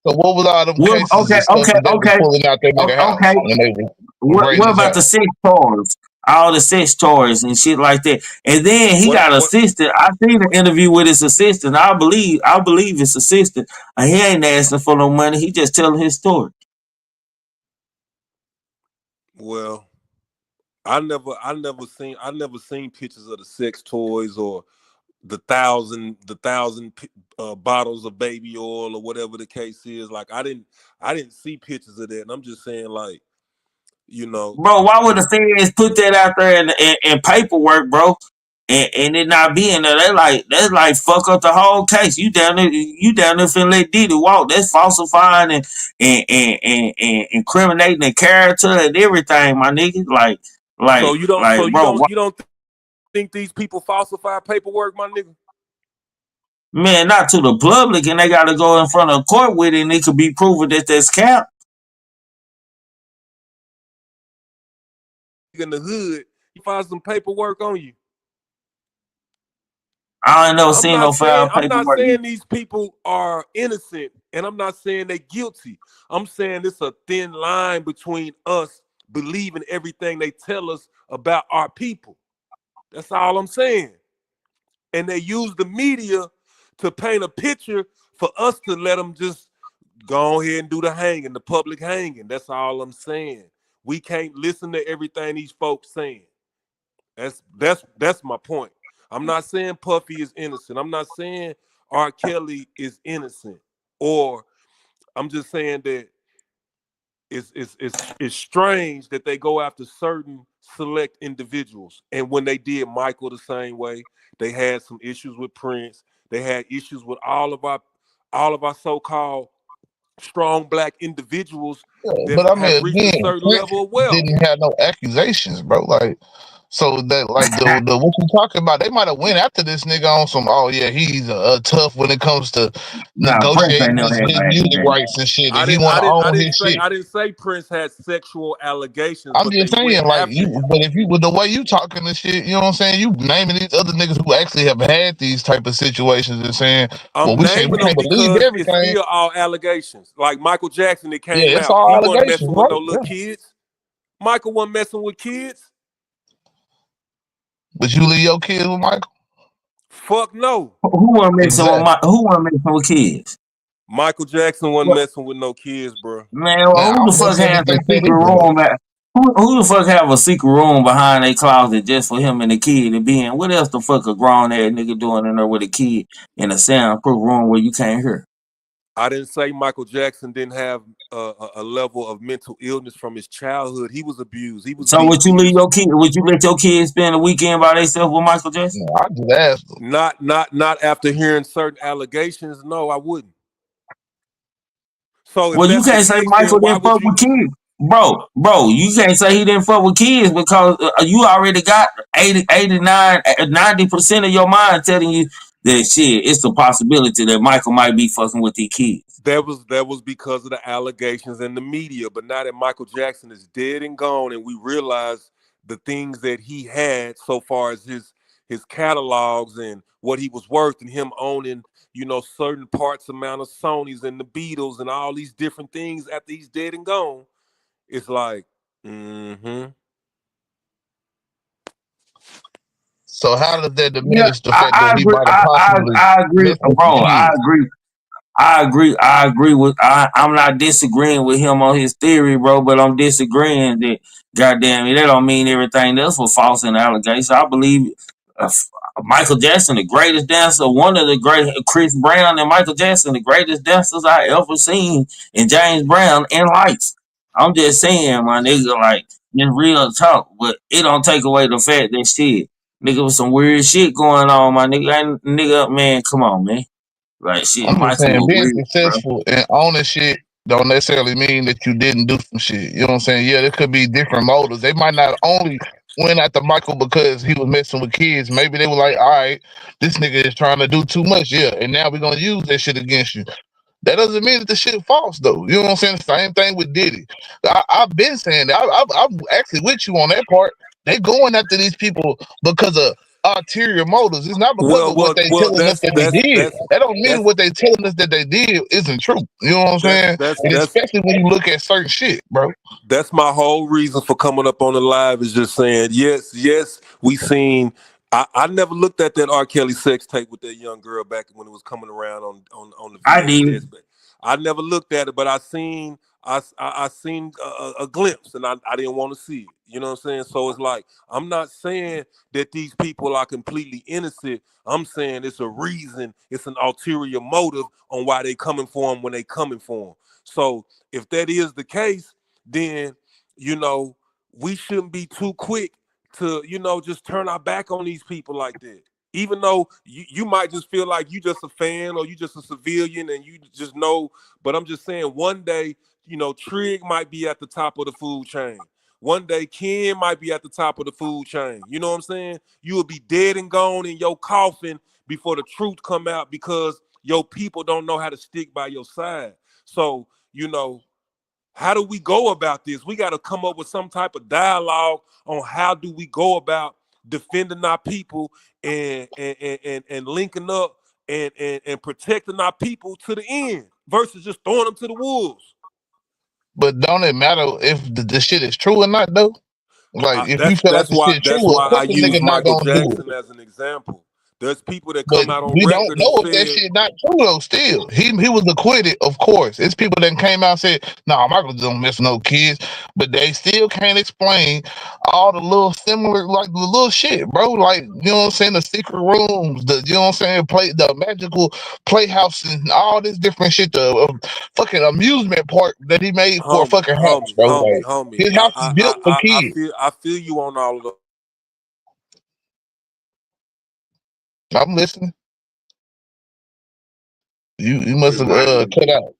Speaker 8: So what was all them
Speaker 6: Well,
Speaker 8: cases
Speaker 6: okay,
Speaker 8: and stuff
Speaker 6: okay,
Speaker 8: that they was
Speaker 6: okay,
Speaker 8: pulling out that nigga house
Speaker 6: okay.
Speaker 8: when they were
Speaker 6: What
Speaker 8: raiding his
Speaker 6: about the
Speaker 8: house?
Speaker 6: sex toys? All the sex toys and shit like that. And then he got
Speaker 10: What
Speaker 6: assistant. I seen an interview with his assistant. I believe his assistant. And he ain't asking for no money. He just telling his story.
Speaker 10: well, I never seen pictures of the sex toys or the thousand bottles of baby oil or whatever the case is. Like, I didn't see pictures of that. And I'm just saying, like, you know,
Speaker 6: Bro, why would the feds put that out there in paperwork, bro? And it not being there? That's like fuck up the whole case. You down there finna let Diddy walk. That's falsifying and incriminating the character and everything, my nigga. Bro,
Speaker 10: you don't think these people falsify paperwork, my nigga?
Speaker 6: man, not to the public, and they gotta go in front of court with it, and it could be proven that that's cap.
Speaker 10: In the hood, you find some paperwork on you.
Speaker 6: I ain't never seen no file
Speaker 10: I'm not
Speaker 6: paperwork.
Speaker 10: saying these people are innocent, and I'm not saying they're guilty. I'm saying it's a thin line between us believing everything they tell us about our people. That's all I'm saying. And they use the media to paint a picture for us to let them just go ahead and do the hanging, the public hanging. That's all I'm saying. We can't listen to everything these folks saying. That's my point. I'm not saying Puffy is innocent. I'm not saying R. Kelly is innocent. Or I'm just saying that it's strange that they go after certain select individuals. And when they did Michael the same way, they had some issues with Prince. They had issues with all of our so-called strong black individuals that
Speaker 8: But I
Speaker 10: have
Speaker 8: mean,
Speaker 10: reached a
Speaker 8: again,
Speaker 10: certain
Speaker 8: Prince
Speaker 10: level of wealth.
Speaker 8: didn't have no accusations, bro. Like, so that like the what you talking about? They might have went after this nigga on some. Oh yeah, he's tough when it comes to
Speaker 6: Nah, Prince ain't
Speaker 8: negotiating
Speaker 6: never had
Speaker 8: his
Speaker 6: no
Speaker 8: music
Speaker 6: accusation.
Speaker 8: rights and shit, and he want to own his shit.
Speaker 10: I didn't say Prince had sexual allegations,
Speaker 8: I'm
Speaker 10: but they
Speaker 8: just
Speaker 10: went
Speaker 8: saying, like
Speaker 10: after
Speaker 8: you,
Speaker 10: him.
Speaker 8: but if you with the way you talking and shit, you know what I'm saying? You naming these other niggas who actually have had these type of situations and saying, well,
Speaker 10: I'm
Speaker 8: we
Speaker 10: naming them
Speaker 8: can't believe
Speaker 10: because it's
Speaker 8: everything.
Speaker 10: still all allegations. Like Michael Jackson that came
Speaker 8: Yeah, it's
Speaker 10: out.
Speaker 8: all
Speaker 10: He wasn't
Speaker 8: allegations,
Speaker 10: messing with
Speaker 8: right?
Speaker 10: no little
Speaker 8: Yeah.
Speaker 10: kids. Michael wasn't messing with kids.
Speaker 8: But you leave your kids with Michael?
Speaker 10: Fuck no.
Speaker 6: Who wasn't
Speaker 8: Exactly.
Speaker 6: messing with kids?
Speaker 10: Michael Jackson wasn't
Speaker 6: What?
Speaker 10: messing with no kids, bro.
Speaker 6: Man,
Speaker 8: Now
Speaker 6: who
Speaker 8: I'm
Speaker 6: the
Speaker 8: just
Speaker 6: fuck
Speaker 8: saying he
Speaker 6: has a
Speaker 8: just said he
Speaker 6: secret
Speaker 8: was.
Speaker 6: room at who the fuck have a secret room behind their closet just for him and the kid to be in? What else the fuck a grown ass nigga doing in there with a kid in a soundproof room where you can't hear?
Speaker 10: I didn't say Michael Jackson didn't have a level of mental illness from his childhood. He was abused. He was
Speaker 6: So
Speaker 10: beat.
Speaker 6: would you would you let your kids spend a weekend by themselves with Michael Jackson?
Speaker 8: No, I just asked them.
Speaker 10: Not after hearing certain allegations. No, I wouldn't. So if
Speaker 6: Well, you
Speaker 10: that's the
Speaker 6: can't say
Speaker 10: case, then
Speaker 6: Michael
Speaker 10: why
Speaker 6: didn't
Speaker 10: would
Speaker 6: fuck
Speaker 10: you?
Speaker 6: with kids. Bro, you can't say he didn't fuck with kids because you already got 90% of your mind telling you that shit, it's the possibility that Michael might be fucking with these kids.
Speaker 10: That was because of the allegations in the media. But now that Michael Jackson is dead and gone, and we realize the things that he had so far as his catalogs and what he was worth, and him owning, certain parts amount of Sony's and the Beatles and all these different things after he's dead and gone, it's like,
Speaker 8: So how does that
Speaker 6: Yeah,
Speaker 8: diminish the fact that he might have possibly
Speaker 6: I agree,
Speaker 8: messed with the
Speaker 6: bro.
Speaker 8: kids?
Speaker 6: I agree with. I'm not disagreeing with him on his theory, bro. But I'm disagreeing that, goddamn it, that don't mean everything else was false in the allegation. I believe Michael Jackson, the greatest dancer, one of the great Chris Brown and Michael Jackson, the greatest dancers I ever seen, and James Brown and Lights. I'm just saying, my nigga, like in real talk, but it don't take away the fact that shit, nigga, was some weird shit going on, my nigga. Nigga, man, come on, man. Like shit,
Speaker 8: I'm just
Speaker 6: Michael
Speaker 8: saying,
Speaker 6: was
Speaker 8: being
Speaker 6: weird, bro.
Speaker 8: successful and owning shit don't necessarily mean that you didn't do some shit. You know what I'm saying? Yeah, there could be different motives. They might not only went after Michael because he was messing with kids. Maybe they were like, all right, this nigga is trying to do too much. Yeah, and now we're going to use that shit against you. That doesn't mean that the shit false, though. You know what I'm saying? Same thing with Diddy. I've been saying that. I'm actually with you on that part. They going after these people because of ulterior motives. It's not because
Speaker 10: well,
Speaker 8: of what
Speaker 10: well,
Speaker 8: they
Speaker 10: well.
Speaker 8: telling us
Speaker 10: That's
Speaker 8: that they
Speaker 10: that's
Speaker 8: did.
Speaker 10: that's
Speaker 8: That don't mean
Speaker 10: that's
Speaker 8: what they telling us that they did isn't true. You know what I'm saying? And
Speaker 10: that's
Speaker 8: especially when you look at certain shit, bro.
Speaker 10: that's my whole reason for coming up on the live is just saying, yes, we seen. I never looked at that R. Kelly sex tape with that young girl back when it was coming around on the
Speaker 6: I did.
Speaker 10: VHS. But I never looked at it, but I seen a glimpse, and I didn't want to see it. You know what I'm saying? So it's like, I'm not saying that these people are completely innocent. I'm saying it's a reason, it's an ulterior motive on why they coming for them when they coming for them. So if that is the case, then we shouldn't be too quick to just turn our back on these people like that. Even though you might just feel like you just a fan or you just a civilian and you just know, but I'm just saying one day, Trig might be at the top of the food chain. One day Ken might be at the top of the food chain. You know what I'm saying? You will be dead and gone in your coffin before the truth come out because your people don't know how to stick by your side. So, how do we go about this? We got to come up with some type of dialogue on how do we go about defending our people and linking up and protecting our people to the end versus just throwing them to the wolves.
Speaker 8: But don't it matter if the shit is true or not, though? Like, if you feel like
Speaker 10: That's
Speaker 8: the
Speaker 10: why
Speaker 8: shit true, of
Speaker 10: I
Speaker 8: course the
Speaker 10: use
Speaker 8: nigga not
Speaker 10: Michael
Speaker 8: gonna do
Speaker 10: Jackson
Speaker 8: it.
Speaker 10: as an example. There's people that
Speaker 8: But
Speaker 10: come out on
Speaker 8: we don't
Speaker 10: record and
Speaker 8: know if that
Speaker 10: said,
Speaker 8: shit not true though. Still, he was acquitted, of course. It's people that came out and said, "Nah, Michael don't mess with no kids," but they still can't explain all the little similar, like the little shit, bro. Like, you know what I'm saying? The secret rooms, you know what I'm saying? The magical playhouse and all this different shit. The fucking amusement park that he made for a
Speaker 10: homie,
Speaker 8: fucking house,
Speaker 10: homie,
Speaker 8: bro.
Speaker 10: homie,
Speaker 8: Like,
Speaker 10: homie.
Speaker 8: his house is built for kids.
Speaker 10: I feel you on all of those.
Speaker 8: I'm listening. You must have cut out.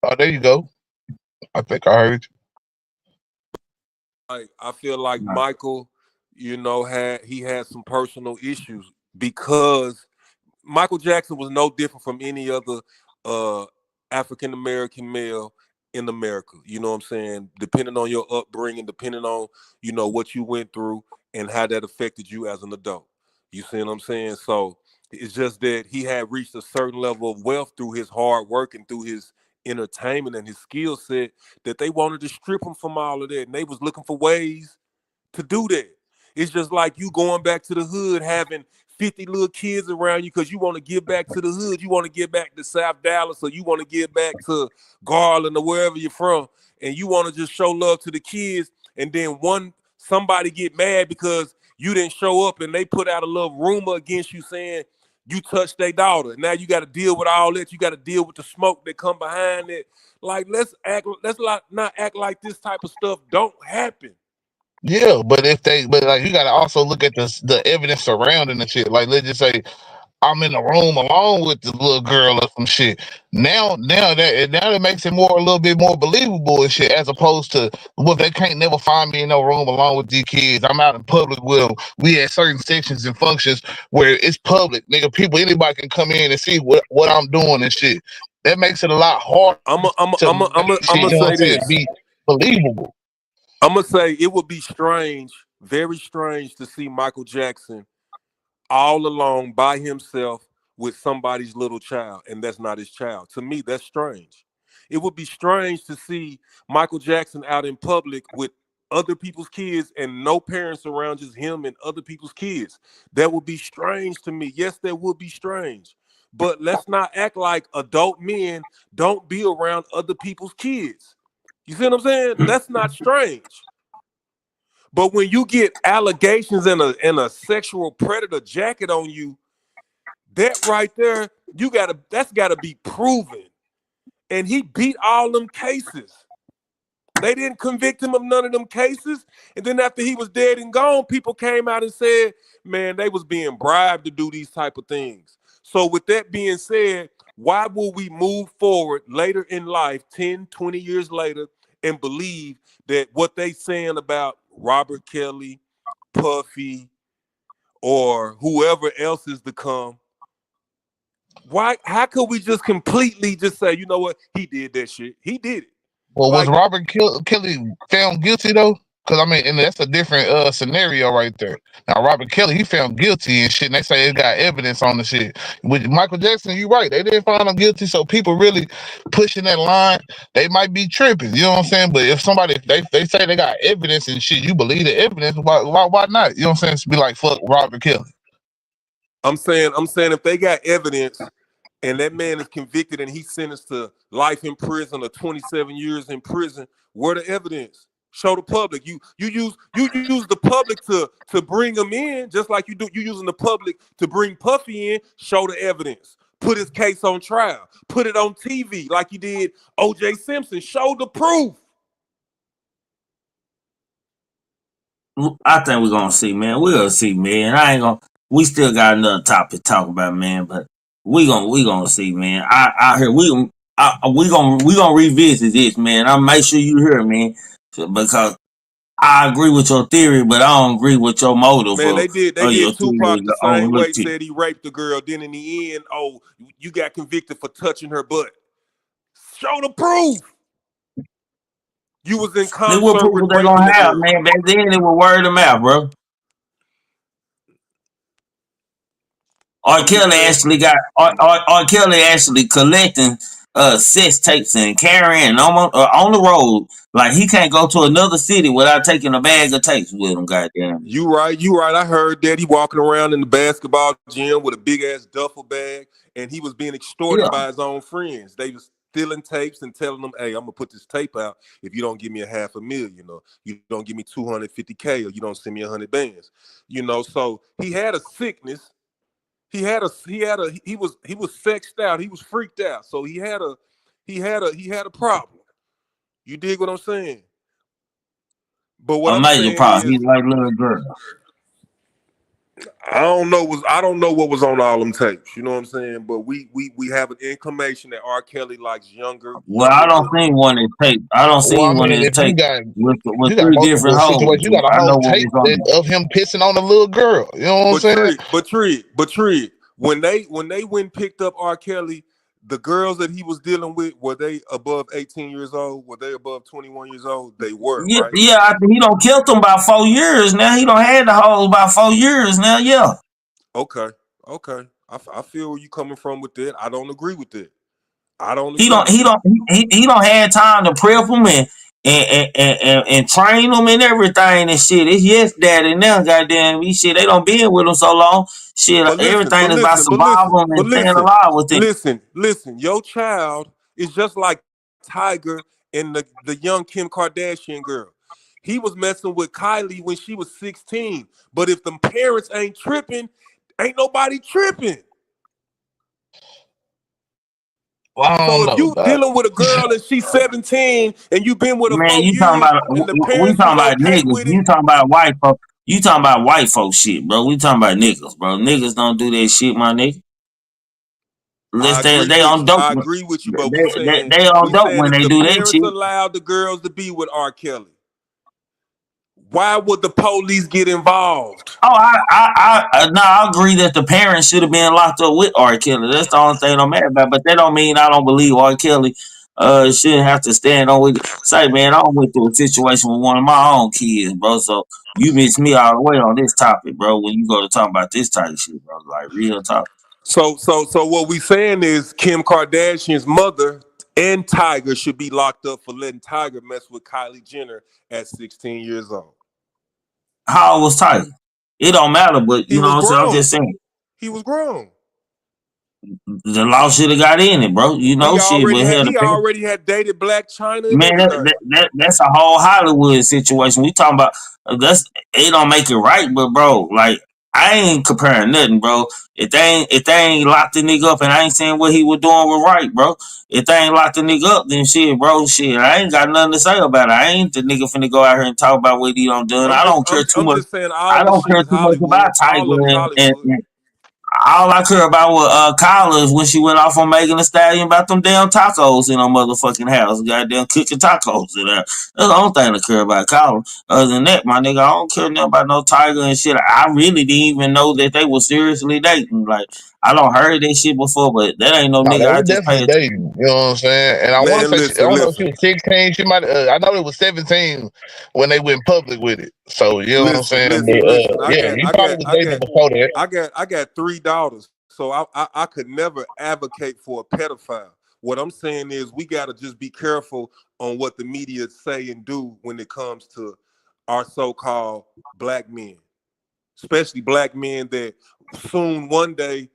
Speaker 8: Oh, there you go. I think I heard you.
Speaker 10: I feel like Michael, had some personal issues because Michael Jackson was no different from any other African American male in America. You know what I'm saying? Depending on your upbringing, depending on what you went through and how that affected you as an adult. You see what I'm saying? So it's just that he had reached a certain level of wealth through his hard work and through his entertainment and his skill set that they wanted to strip him from all of that, and they was looking for ways to do that. It's just like you going back to the hood, having 50 little kids around you because you want to give back to the hood. You want to give back to South Dallas, or you want to give back to Garland or wherever you're from, and you want to just show love to the kids. And then somebody get mad because you didn't show up, and they put out a little rumor against you saying You touch their daughter. Now you got to deal with all that. You got to deal with the smoke that come behind it. Like, let's not act like this type of stuff don't happen.
Speaker 8: Yeah, but like you gotta also look at the evidence surrounding the shit. Like, let's just say I'm in the room alone with the little girl or some shit. Now that makes it a little bit more believable and shit, as opposed to, well, they can't never find me in no room alone with these kids. I'm out in public with them. We at certain sections and functions where it's public, nigga. Anybody can come in and see what I'm doing and shit. That makes it a lot harder
Speaker 10: I'm
Speaker 8: to
Speaker 10: gonna
Speaker 8: you know what
Speaker 10: say
Speaker 8: I'm saying,
Speaker 10: this.
Speaker 8: be believable.
Speaker 10: I'm gonna say it would be strange, very strange, to see Michael Jackson all alone by himself with somebody's little child, and that's not his child. To me, that's strange. It would be strange to see Michael Jackson out in public with other people's kids and no parents around, just him and other people's kids. That would be strange to me. Yes, that would be strange. But let's not act like adult men don't be around other people's kids. You see what I'm saying? That's not strange. But when you get allegations and a sexual predator jacket on you, that right there, that's gotta be proven. And he beat all them cases. They didn't convict him of none of them cases. And then after he was dead and gone, people came out and said, man, they was being bribed to do these type of things. So with that being said, why will we move forward later in life, 10, 20 years later, and believe that what they saying about Robert Kelly, Puffy, or whoever else is to come, how could we just completely just say, you know what, he did that shit. He did it.
Speaker 8: Well, was
Speaker 10: Like,
Speaker 8: Robert Kelly found guilty though? Because I mean, and that's a different scenario right there. Now, Robert Kelly, he found guilty and shit, and they say it got evidence on the shit. With Michael Jackson, you're right, they didn't find him guilty, so people really pushing that line, they might be tripping. You know what I'm saying? But if they say they got evidence and shit, you believe the evidence, why not? You know what I'm saying? It's be like, fuck Robert Kelly.
Speaker 10: I'm saying if they got evidence and that man is convicted and he's sentenced to life in prison or 27 years in prison, where the evidence? Show the public. You use the public to bring him in, just like you using the public to bring Puffy in. Show the evidence. Put his case on trial. Put it on TV like you did O.J. Simpson. Show the proof.
Speaker 6: I think we're gonna see, man. We're gonna see, man. We still got another topic to talk about, man. But we gonna see, man. We gonna revisit this, man. I'll make sure you hear, man, because I agree with your theory, but I don't agree with your motive.
Speaker 10: Man, they did
Speaker 6: your
Speaker 10: Tupac the same way.
Speaker 6: theory.
Speaker 10: Said he raped the girl. Then in the end, oh, you got convicted for touching her butt. Show the proof. You was in concert
Speaker 6: What proof
Speaker 10: with
Speaker 6: they
Speaker 10: raping
Speaker 6: gonna
Speaker 10: the
Speaker 6: have,
Speaker 10: girl.
Speaker 6: man? Back then, it was word of mouth, bro. R. Kelly actually collecting sex tapes and carrying on the road. Like, he can't go to another city without taking a bag of tapes with him. Goddamn.
Speaker 10: You right. I heard that he walking around in the basketball gym with a big ass duffel bag, and he was being extorted by his own friends. They was stealing tapes and telling them, "Hey, I'm gonna put this tape out if you don't give me $500,000, or you don't give me $250K, or you don't send me 100 bands." So he had a sickness. He was sexed out. He was freaked out. So he had a problem. You dig what I'm saying? But what I'm
Speaker 6: major
Speaker 10: saying
Speaker 6: problem.
Speaker 10: is,
Speaker 6: He's like little girl.
Speaker 10: I don't know what was on all them tapes. You know what I'm saying? But we have an inclination that R. Kelly likes younger.
Speaker 6: Well, I don't see one in tape. I don't see one in
Speaker 8: If
Speaker 6: tape with
Speaker 8: you got
Speaker 6: three
Speaker 8: multiple
Speaker 6: different holes.
Speaker 8: situations, you got a
Speaker 6: I know
Speaker 8: whole
Speaker 6: what
Speaker 8: tape
Speaker 6: was on
Speaker 8: of him pissing on a little girl. You know what I'm saying?
Speaker 10: But Tree, when they went and picked up R. Kelly, the girls that he was dealing with, were they above 18 years old? Were they above 21 years old? They were,
Speaker 6: Yeah,
Speaker 10: right?
Speaker 6: yeah. He don't killed them about 4 years now. He don't had the hoes about 4 years now. Yeah.
Speaker 10: Okay. I feel where you coming from with that. I don't agree with that. I don't
Speaker 6: He
Speaker 10: agree.
Speaker 6: don't had time to prep them and train them and everything and shit. It's yes, daddy now, goddamn. Shit, they don't been with him so long. Shit, everything is about survival and staying alive with it.
Speaker 10: Listen. Your child is just like Tiger and the young Kim Kardashian girl. He was messing with Kylie when she was 16. But if the parents ain't tripping, ain't nobody tripping.
Speaker 8: Well, I
Speaker 10: So
Speaker 8: don't
Speaker 10: if
Speaker 8: know,
Speaker 10: you
Speaker 8: dog.
Speaker 10: dealing with a girl and she's 17 and you been with her
Speaker 6: Man,
Speaker 10: 4
Speaker 6: you talking
Speaker 10: years
Speaker 6: about
Speaker 10: and the
Speaker 6: we
Speaker 10: parents was
Speaker 6: talking about
Speaker 10: okay
Speaker 6: niggas.
Speaker 10: with it,
Speaker 6: You talking about white folk. You talking about white folk shit, bro. We talking about niggas, bro. Niggas don't do that shit, my nigga. Unless
Speaker 10: I agree
Speaker 6: they
Speaker 10: with
Speaker 6: on
Speaker 10: you.
Speaker 6: dope.
Speaker 10: I agree with you, but we saying
Speaker 6: They on dope when
Speaker 10: if
Speaker 6: they
Speaker 10: the
Speaker 6: do that
Speaker 10: parents
Speaker 6: shit.
Speaker 10: allowed the girls to be with R. Kelly, why would the police get involved?
Speaker 6: Oh, I agree that the parents should have been locked up with R. Kelly. That's the only thing I'm mad about. But that don't mean I don't believe R. Kelly shouldn't have to stand on with. Say, man, I went through a situation with one of my own kids, bro. So you miss me all the way on this topic, bro. When you go to talk about this type of shit, bro, like real talk.
Speaker 10: So what we saying is Kim Kardashian's mother and Tiger should be locked up for letting Tiger mess with Kylie Jenner at 16 years old.
Speaker 6: How old was Tiger? It don't matter, but
Speaker 10: He
Speaker 6: you know
Speaker 10: was
Speaker 6: what I'm saying. I'm
Speaker 10: grown.
Speaker 6: just saying
Speaker 10: He was grown.
Speaker 6: the law should have got in it, bro. You know shit, but hell,
Speaker 10: He already had dated Black China and
Speaker 6: man,
Speaker 10: everything.
Speaker 6: that's a whole Hollywood situation. We talking about that's it don't make it right, but bro, like I ain't comparing nothing, bro. If they ain't locked the nigga up, and I ain't saying what he was doing was right, bro. If they ain't locked the nigga up, then shit, bro, shit, I ain't got nothing to say about it. I ain't the nigga finna go out here and talk about what he done done.
Speaker 10: I'm just saying
Speaker 6: I
Speaker 10: all this
Speaker 6: don't
Speaker 10: shit
Speaker 6: care
Speaker 10: is
Speaker 6: too much
Speaker 10: Hollywood.
Speaker 6: about
Speaker 10: All
Speaker 6: Tiger
Speaker 10: of it's
Speaker 6: and
Speaker 10: Hollywood.
Speaker 6: all I care about was Kyla is when she went off on Megan Thee Stallion about them damn tacos in her motherfucking house. Goddamn cooking tacos in there. That's the only thing I care about Kyla. Other than that, my nigga, I don't care nothing about no Tiger and shit. I really didn't even know that they were seriously dating. Like, I don't heard that shit before, but that ain't no
Speaker 8: No,
Speaker 6: nigga
Speaker 8: they
Speaker 6: I
Speaker 8: were
Speaker 6: just
Speaker 8: definitely
Speaker 6: paid.
Speaker 8: dating. You know what I'm saying? And I want to
Speaker 10: Man,
Speaker 8: say, I don't know if she
Speaker 10: listen.
Speaker 8: was 16. She might. I know it was 17 when they went public with it. So you know what I'm saying? But
Speaker 10: Listen.
Speaker 8: yeah, he probably was dating before that.
Speaker 10: I got 3 daughters, so I could never advocate for a pedophile. What I'm saying is we got to just be careful on what the media say and do when it comes to our so-called black men, especially black men that soon one day,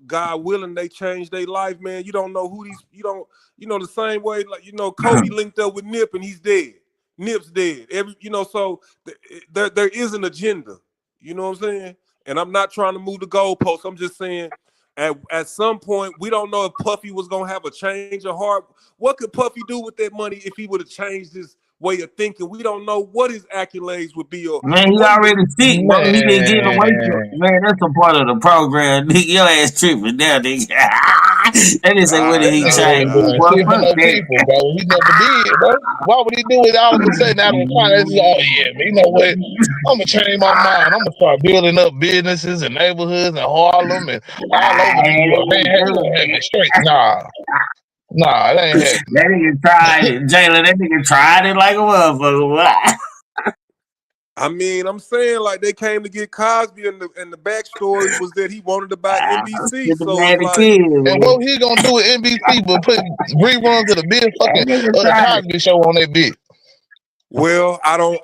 Speaker 10: God willing, they change their life, man. You don't know who these, the same way, like, Kobe linked up with Nip and he's dead. Nip's dead. So there is an agenda. You know what I'm saying? And I'm not trying to move the goalposts. I'm just saying at some point, we don't know if Puffy was going to have a change of heart. What could Puffy do with that money if he would have changed his way of thinking? We don't know what his accolades would be or
Speaker 6: Man, he
Speaker 10: what he would.
Speaker 6: already sick, bro. He been getting away from.
Speaker 8: Man,
Speaker 6: Man, that's a part of the program. Nigga, your ass tripping now, nigga. They didn't say what
Speaker 10: All
Speaker 6: did
Speaker 10: right,
Speaker 6: he
Speaker 8: that nigga
Speaker 10: all right,
Speaker 6: change,
Speaker 8: wasn't
Speaker 10: all
Speaker 8: doing
Speaker 10: right.
Speaker 6: boy.
Speaker 8: shit for
Speaker 6: Fuck
Speaker 8: no
Speaker 6: that.
Speaker 8: people, bro. He never did, bro. Why would he do it all of a sudden out of the finance? Oh yeah, man, you know what? I'm gonna change my mind. I'm gonna start building up businesses and neighborhoods in Harlem and all over New York. Man, we gonna have it straight. Nah, it ain't happening.
Speaker 6: That nigga tried it. Jalen, that nigga tried it like a motherfucker.
Speaker 10: I mean, I'm saying like they came to get Cosby, and the backstory was that he wanted to buy NBC.
Speaker 6: Get the
Speaker 10: So
Speaker 6: man
Speaker 10: it's
Speaker 6: the
Speaker 10: like,
Speaker 6: kid,
Speaker 8: And
Speaker 6: man.
Speaker 8: what he gonna do with NBC but put reruns of the big
Speaker 6: That
Speaker 8: fucking
Speaker 6: nigga
Speaker 8: the
Speaker 6: tried it.
Speaker 8: Cosby show on that bitch?
Speaker 10: well, I don't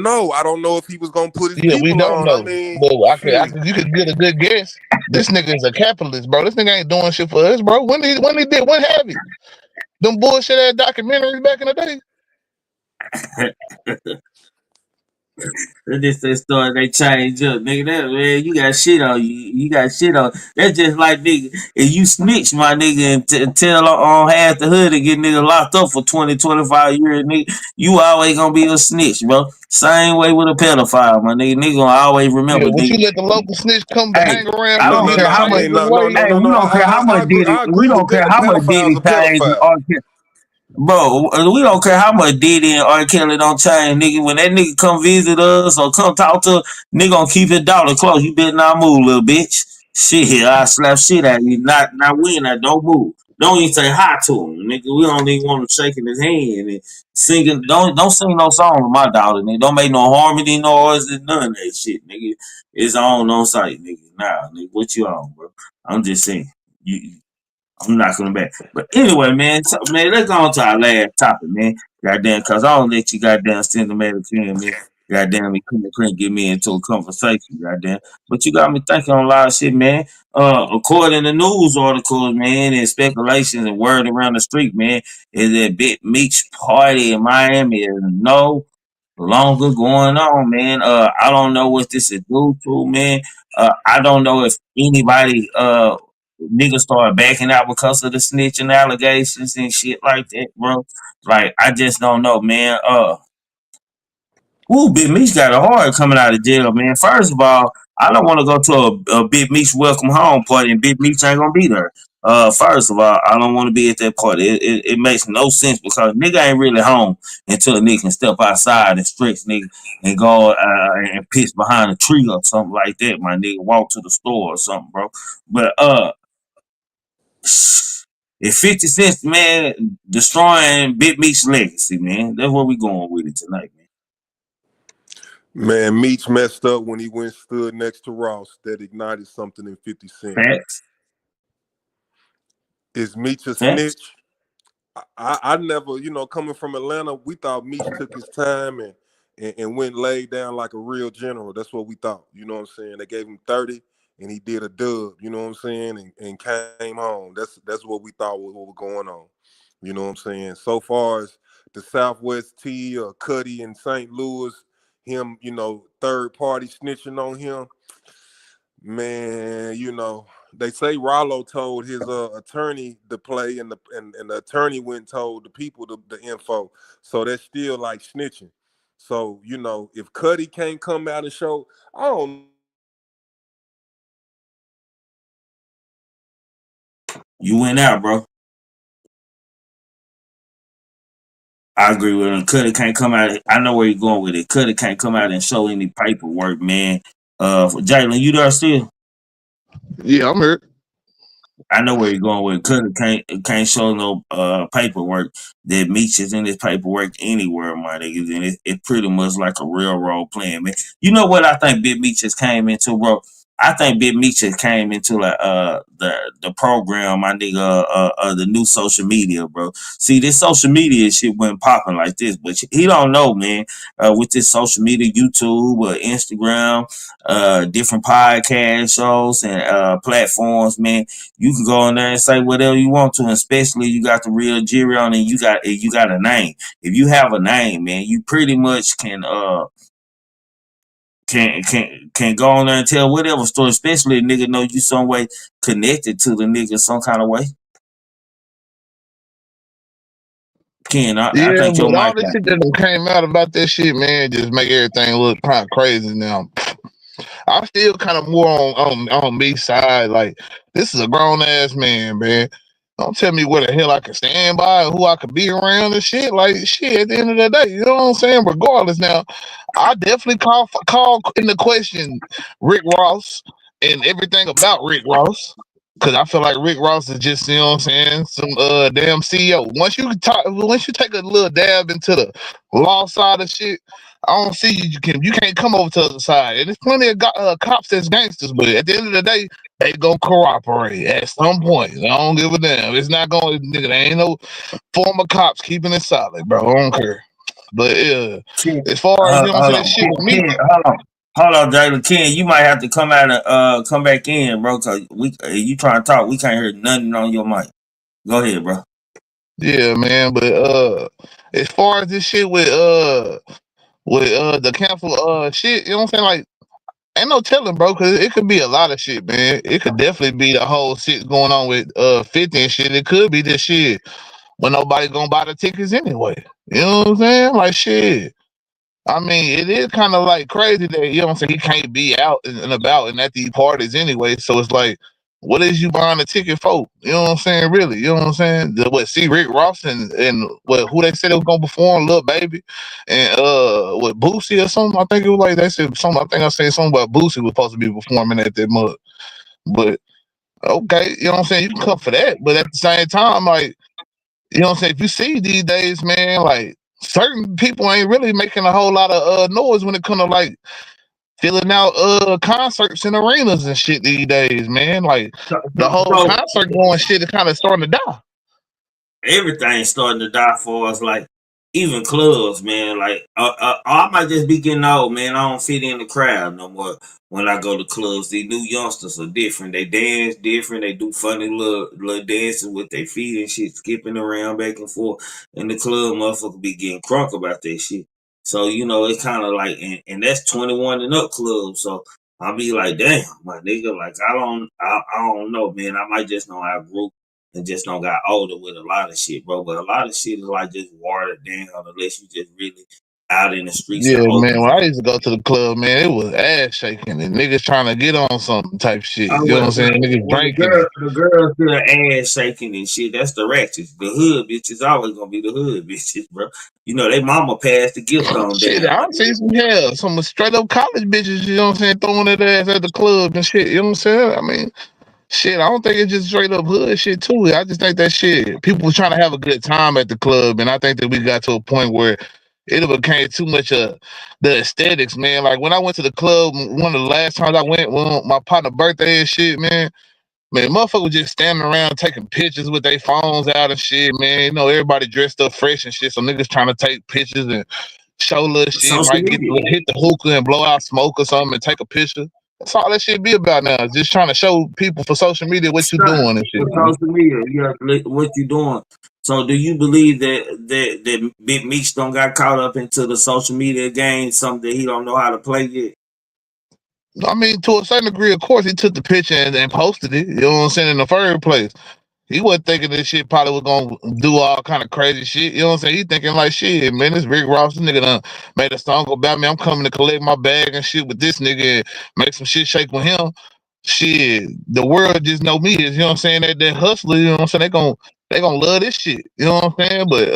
Speaker 10: know. I don't know if he was gonna put his
Speaker 8: Yeah, we
Speaker 10: people
Speaker 8: don't
Speaker 10: on. I
Speaker 8: know.
Speaker 10: mean,
Speaker 8: But
Speaker 10: shit.
Speaker 8: you could get a good guess. This nigga is a capitalist, bro. This nigga ain't doing shit for us, bro. When have he? Them bullshit ass documentaries back in the day.
Speaker 6: This that story they change up, nigga. That man, you got shit on you. You got shit on. That's just like nigga. If you snitch, my nigga, and tell on half the hood and get nigga locked up for 20, 25 years, nigga, you always gonna be a snitch, bro. Same way with a pedophile, my nigga. Nigga gonna always
Speaker 8: Yeah,
Speaker 6: remember,
Speaker 8: would you
Speaker 6: nigga.
Speaker 8: let the local snitch come to
Speaker 6: Hey,
Speaker 8: hang around
Speaker 6: I
Speaker 8: with
Speaker 6: don't
Speaker 8: him,
Speaker 10: No,
Speaker 8: get
Speaker 6: care
Speaker 10: no,
Speaker 8: the
Speaker 6: how
Speaker 10: I
Speaker 6: much.
Speaker 10: mean,
Speaker 8: papers
Speaker 10: no, no,
Speaker 8: away?
Speaker 10: no,
Speaker 6: Hey,
Speaker 10: no,
Speaker 6: we
Speaker 10: no.
Speaker 6: don't care how much Diddy.
Speaker 10: I
Speaker 6: We
Speaker 10: agree with
Speaker 6: don't care
Speaker 10: that. A
Speaker 6: how much
Speaker 10: pedophile
Speaker 6: Diddy
Speaker 10: is a
Speaker 6: changed.
Speaker 10: pedophile.
Speaker 6: Bro, we don't care how much Diddy and R. Kelly don't change, nigga. When that nigga come visit us or come talk to us, nigga gonna keep his daughter close. You better not move, little bitch. Shit, I slap shit at you. Not we not. Don't move. Don't even say hi to him, nigga. We don't even want him shaking his hand and singing. Don't sing no song with my daughter, nigga. Don't make no harmony noises, none of that shit, nigga. It's on site, nigga. Nah, nigga, what you on, bro? I'm just saying. I'm not coming back. But anyway, man, man, let's go on to our last topic, man. Goddamn, cause I don't let you goddamn send them at man. Goddamn, you couldn't get me into a conversation, goddamn. But you got me thinking on a lot of shit, man. According to news articles, man, and speculations and word around the street, man, is that B-Meech party in Miami is no longer going on, man. I don't know what this is due to, man. I don't know if anybody niggas started backing out because of the snitching allegations and shit like that, bro. Like, I just don't know, man. B-Meech got a hard coming out of jail, man. First of all, I don't want to go to a B-Meech welcome home party and B-Meech ain't gonna be there. First of all, I don't want to be at that party. It makes no sense because nigga ain't really home until a nigga can step outside and stretch nigga and go and piss behind a tree or something like that. My nigga walk to the store or something, bro. But if 50 Cent, man, destroying B-Meech's legacy, man. That's where we going with it tonight, man.
Speaker 10: Man, Meech messed up when he went stood next to Ross. That ignited something in 50 Cent.
Speaker 6: Facts.
Speaker 10: Is Meech a
Speaker 6: Facts.
Speaker 10: snitch? I never, coming from Atlanta, we thought Meech took his time and went laid down like a real general. That's what we thought. You know what I'm saying? They gave him 30 and he did a dub, you know what I'm saying, and came home. That's what we thought was going on. You know what I'm saying? So far as the Southwest T or Cuddy in St. Louis, him, third party snitching on him, man, they say Rollo told his attorney to play, and the attorney went and told the people the info. So that's still like snitching. So, if Cuddy can't come out and show, I don't.
Speaker 6: You went out, bro. I agree with him. Cuddy can't come out. I know where you're going with it. Cuddy can't come out and show any paperwork, man. Jalen, you there still?
Speaker 8: Yeah, I'm here.
Speaker 6: I know where you're going with it. Cuddy can't show no paperwork that Meech is in his paperwork anywhere, my niggas. And it pretty much like a railroad plan, man. You know what I think Big Meech just came into, bro? I think Big Meech just came into like the program, my nigga, the new social media, bro. See, this social media shit wasn't popping like this, but he don't know, man. With this social media, YouTube, Instagram, different podcast shows and platforms, man. You can go in there and say whatever you want to, and especially you got the real Jerry on, and you got a name. If you have a name, man, you pretty much can go on there and tell whatever story, especially if nigga know you some way connected to the nigga some kind of way. Ken, I think your
Speaker 8: but all
Speaker 6: mic
Speaker 8: this
Speaker 6: got.
Speaker 8: shit that came out about that shit, man, just make everything look kind of crazy now. I'm still kind of more on me side. Like, this is a grown ass man, man. Don't tell me where the hell I can stand by and who I could be around and shit. Like, shit, at the end of the day, you know what I'm saying? Regardless, now, I definitely call into question Rick Ross and everything about Rick Ross. Cause I feel like Rick Ross is just, you know what I'm saying, some damn CEO. Once you take a little dab into the law side of shit, I don't see you can't come over to the other side. And there's plenty of cops that's gangsters, but at the end of the day, they gonna cooperate at some point. I don't give a damn. It's not going, nigga. There ain't no former cops keeping it solid, bro. I don't care. But yeah, as far as, you know what I'm saying, shit with me.
Speaker 6: Hold on, Jalen. Ken, you might have to come out and come back in, bro. Cause you trying to talk, we can't hear nothing on your mic. Go ahead, bro.
Speaker 8: Yeah, man. But as far as this shit with the cancel shit, you know what I'm saying? Like, ain't no telling, bro, because it could be a lot of shit, man. It could definitely be the whole shit going on with 50 and shit. It could be this shit when nobody gonna buy the tickets anyway. You know what I'm saying? Like, shit. I mean, it is kind of like crazy that, you know what I'm saying, he can't be out and about and at these parties anyway. So it's like, what is you buying a ticket for? You know what I'm saying? Really? You know what I'm saying? See Rick Ross and who they said it was gonna perform, Lil Baby, and Boosie or something. I think it was like they said something. I think I said something about Boosie was supposed to be performing at that mug. But okay, you know what I'm saying? You can come for that, but at the same time, like, you know what I'm saying? If you see these days, man, like, certain people ain't really making a whole lot of noise when it comes to like filling out concerts and arenas and shit these days, man. Like, the whole concert going shit is kind of starting to die.
Speaker 6: Everything's starting to die for us. Like, even clubs, man. Like, I might just be getting old, man. I don't fit in the crowd no more when I go to clubs. These new youngsters are different. They dance different. They do funny little dances with their feet and shit, skipping around back and forth. In the club, motherfucker be getting crunk about that shit. So, it's kind of like, and that's 21 and up clubs. So, I'll be like, damn, my nigga, like I don't know, man. I might just know our group and just don't got older with a lot of shit, bro. But a lot of shit is like just watered down unless you just really out in the streets
Speaker 8: Yeah,
Speaker 6: and open.
Speaker 8: man. When I used to go to the club, man, it was ass shaking and niggas trying to get on something type shit. You know what I'm saying? Niggas
Speaker 6: When
Speaker 8: drinking it.
Speaker 6: the girls feel ass shaking and shit, that's the ratchets. The hood bitches always gonna be the hood bitches, bro. You know, they mama passed the gift on
Speaker 8: Shit,
Speaker 6: down,
Speaker 8: I
Speaker 6: my
Speaker 8: don't see
Speaker 6: nigga.
Speaker 8: some hell, some straight up college bitches, you know what I'm saying, throwing that ass at the club and shit. You know what I'm saying? I mean, shit, I don't think it's just straight up hood shit too. I just think that shit, people trying to have a good time at the club, and I think that we got to a point where it became too much of the aesthetics, man. Like when I went to the club, one of the last times I went, when my partner's birthday and shit, man, motherfuckers just standing around taking pictures with their phones out and shit, man. You know, everybody dressed up fresh and shit, so niggas trying to take pictures and show little shit,
Speaker 6: Social
Speaker 8: might
Speaker 6: media.
Speaker 8: hit the hookah and blow out smoke or something and take a picture. That's all that shit be about now. Just trying to show people for social media what you
Speaker 6: Stunt
Speaker 8: doing and shit,
Speaker 6: for
Speaker 8: man.
Speaker 6: social media. Yeah, what you doing? So, do you believe that B-Meech don't got caught up into the social media game, something that he don't know how to play yet?
Speaker 8: I mean, to a certain degree, of course, he took the picture and posted it. You know what I'm saying? In the first place, he wasn't thinking this shit probably was gonna do all kind of crazy shit. You know what I'm saying? He thinking like, shit, man, this Rick Ross this nigga done made a song about me. I'm coming to collect my bag and shit with this nigga and make some shit shake with him. Shit, the world just know me as, you know what I'm saying, that hustler, you know what I'm saying? They gonna love this shit. You know what I'm saying? But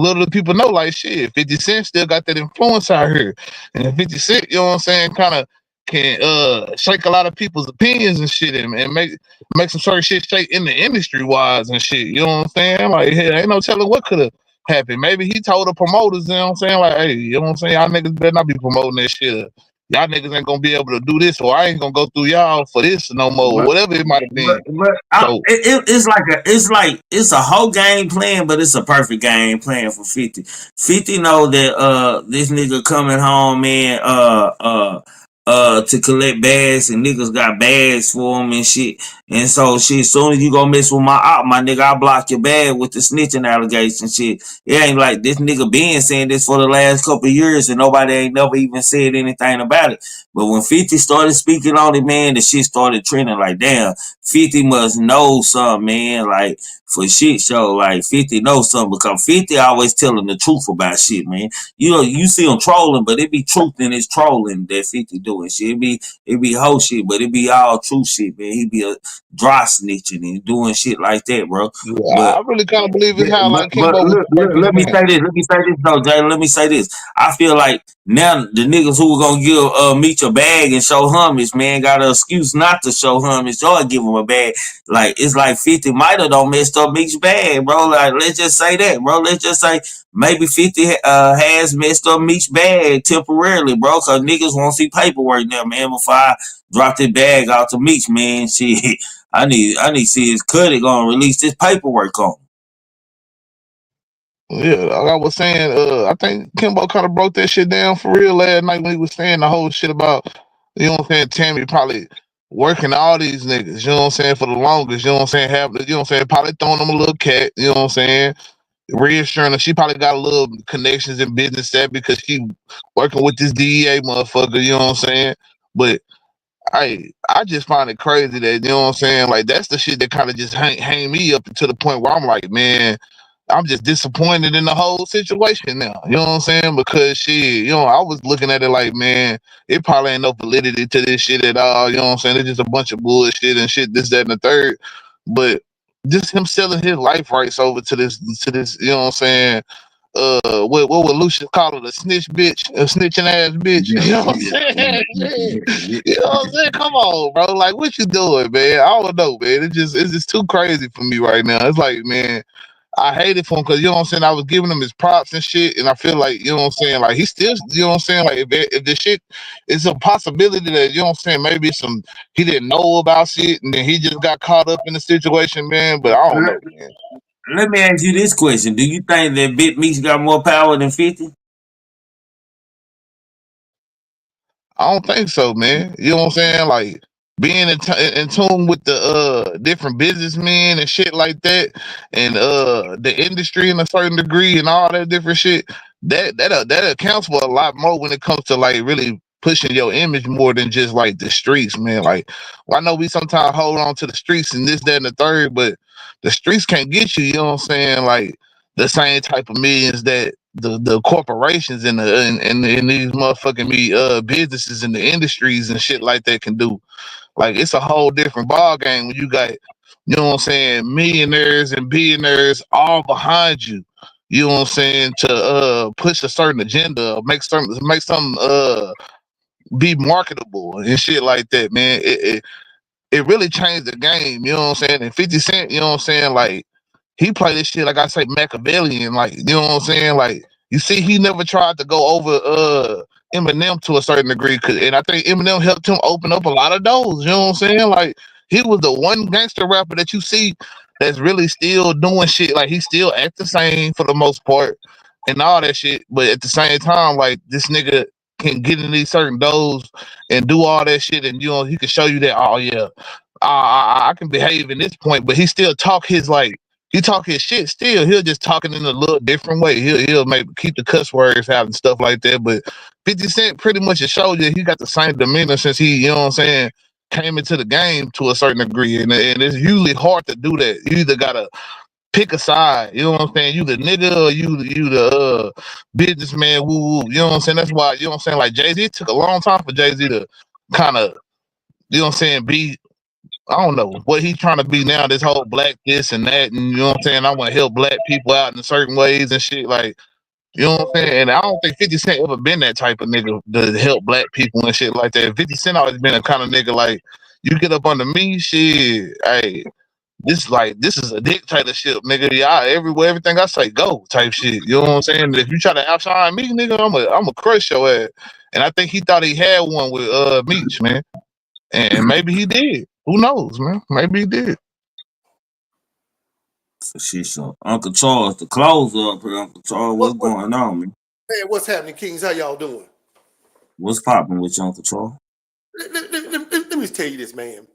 Speaker 8: little people know like shit. 50 Cent still got that influence out here. And 50 Cent, you know what I'm saying, kinda can shake a lot of people's opinions and shit and make some certain shit shake in the industry wise and shit. You know what I'm saying? Like, hey, ain't no telling what could have happened. Maybe he told the promoters, you know what I'm saying? Like, hey, you know what I'm saying? Y'all niggas better not be promoting that shit. Y'all niggas ain't gonna be able to do this, or I ain't gonna go through y'all for this no more, or
Speaker 6: But
Speaker 8: whatever it might have been. So
Speaker 6: it's a whole game plan, but it's a perfect game plan for 50. 50 know that this nigga coming home, man, to collect bags, and niggas got bags for him and shit. And so shit, as soon as you go mess with my nigga, I block your bag with the snitching allegation shit. It ain't like this nigga been saying this for the last couple of years and nobody ain't never even said anything about it. But when 50 started speaking on it, man, the shit started trending like, damn, 50 must know something, man. Like, for shit show, like 50 knows something because 50 always telling the truth about shit, man. You know, you see him trolling, but it be truth in his trolling that 50 doing shit. It be whole shit, but it be all true shit, man. He be a dry snitching and doing shit like that, bro.
Speaker 8: yeah,
Speaker 6: But
Speaker 8: I really kind of believe it's
Speaker 6: yeah,
Speaker 8: how like
Speaker 6: but
Speaker 8: Kimbo was working
Speaker 6: let
Speaker 8: the
Speaker 6: me
Speaker 8: game.
Speaker 6: say this. Let me say this though, Jay. Let me say this. I feel like now the niggas who were gonna give Meech a bag and show homage, man, got an excuse not to show homage or give him a bag. Like it's like 50 might have don't messed up Meech's bag, bro. Like let's just say that, bro. Let's just say maybe 50 has messed up Meech's bag temporarily, bro. Cause niggas won't see paperwork now, man. Before I drop that bag out to Meech, man. Shit. I need to see his cutty gonna release this paperwork on.
Speaker 8: Yeah, like I was saying, I think Kimbo kind of broke that shit down for real last night when he was saying the whole shit about, you know what I'm saying, Tammy probably working all these niggas, you know what I'm saying, for the longest, you know what I'm saying, having, you know what I'm saying, probably throwing them a little cat, you know what I'm saying, reassuring her. She probably got a little connections in business that because she working with this DEA motherfucker, you know what I'm saying, but I just find it crazy that, you know what I'm saying, like that's the shit that kind of just hang me up to the point where I'm like, man, I'm just disappointed in the whole situation now. You know what I'm saying? Because shit, you know, I was looking at it like, man, it probably ain't no validity to this shit at all. You know what I'm saying? It's just a bunch of bullshit and shit, this, that, and the third. But just him selling his life rights over to this, you know what I'm saying? What would Lucius call it? A snitch bitch, a snitching ass bitch. You know what I'm saying? You know what I'm saying? Come on, bro. Like, what you doing, man? I don't know, man. It's just too crazy for me right now. It's like, man, I hate it for him because, you know what I'm saying, I was giving him his props and shit, and I feel like, you know what I'm saying, like, he still, you know what I'm saying, like, if the shit, it's a possibility that, you know what I'm saying, maybe he didn't know about shit, and then he just got caught up in the situation, man, but I don't know, man.
Speaker 6: Let me ask you this question: do you think that Big Meech got more power than 50?
Speaker 8: I don't think so, man. You know what I'm saying? Like being in tune with the different businessmen and shit like that, and the industry in a certain degree and all that different shit. That accounts for a lot more when it comes to like really pushing your image more than just like the streets, man. Like, well, I know we sometimes hold on to the streets and this, that, and the third, but the streets can't get you, you know what I'm saying? Like the same type of millions that the corporations and these motherfucking businesses in the industries and shit like that can do. Like it's a whole different ball game when you got, you know what I'm saying, millionaires and billionaires all behind you. You know what I'm saying, to push a certain agenda, make something be marketable and shit like that, man. It really changed the game, you know what I'm saying? And 50 Cent, you know what I'm saying, like he played this shit, like I say, Machiavellian, like, you know what I'm saying? Like, you see, he never tried to go over Eminem to a certain degree, and I think Eminem helped him open up a lot of doors, you know what I'm saying? Like, he was the one gangster rapper that you see that's really still doing shit. Like, he still act the same for the most part and all that shit, but at the same time, like, this nigga can get in these certain doors and do all that shit, and, you know, he can show you that, oh, yeah, I can behave in this point, but he still talk his, like, he talk his shit still. He'll just talk it in a little different way. He'll maybe keep the cuss words out and stuff like that. But 50 Cent pretty much has showed you he got the same demeanor since he, you know what I'm saying, came into the game to a certain degree. And it's usually hard to do that. You either gotta pick a side, you know what I'm saying? You the nigga or you the businessman, woo woo. You know what I'm saying? That's why, you know what I'm saying, like Jay-Z, it took a long time for Jay-Z to kind of, you know what I'm saying, be, I don't know what he's trying to be now, this whole black this and that, and you know what I'm saying, I want to help black people out in certain ways and shit, like, you know what I'm saying? And I don't think 50 Cent ever been that type of nigga to help black people and shit like that. 50 Cent always been a kind of nigga like, you get up under me, shit, hey, this is a dictatorship, nigga. Yeah, everywhere, everything I say, go type shit. You know what I'm saying? If you try to outshine me, nigga, I'm a crush your ass. And I think he thought he had one with Meech, man. And maybe he did. Who knows, man? Maybe he did.
Speaker 6: For shit, so Uncle Charles, the closer up here. Uncle Charles, what's going on, man?
Speaker 11: Hey, what's happening, Kings? How y'all doing?
Speaker 6: What's popping with you, Uncle Charles?
Speaker 11: Let me tell you this, man.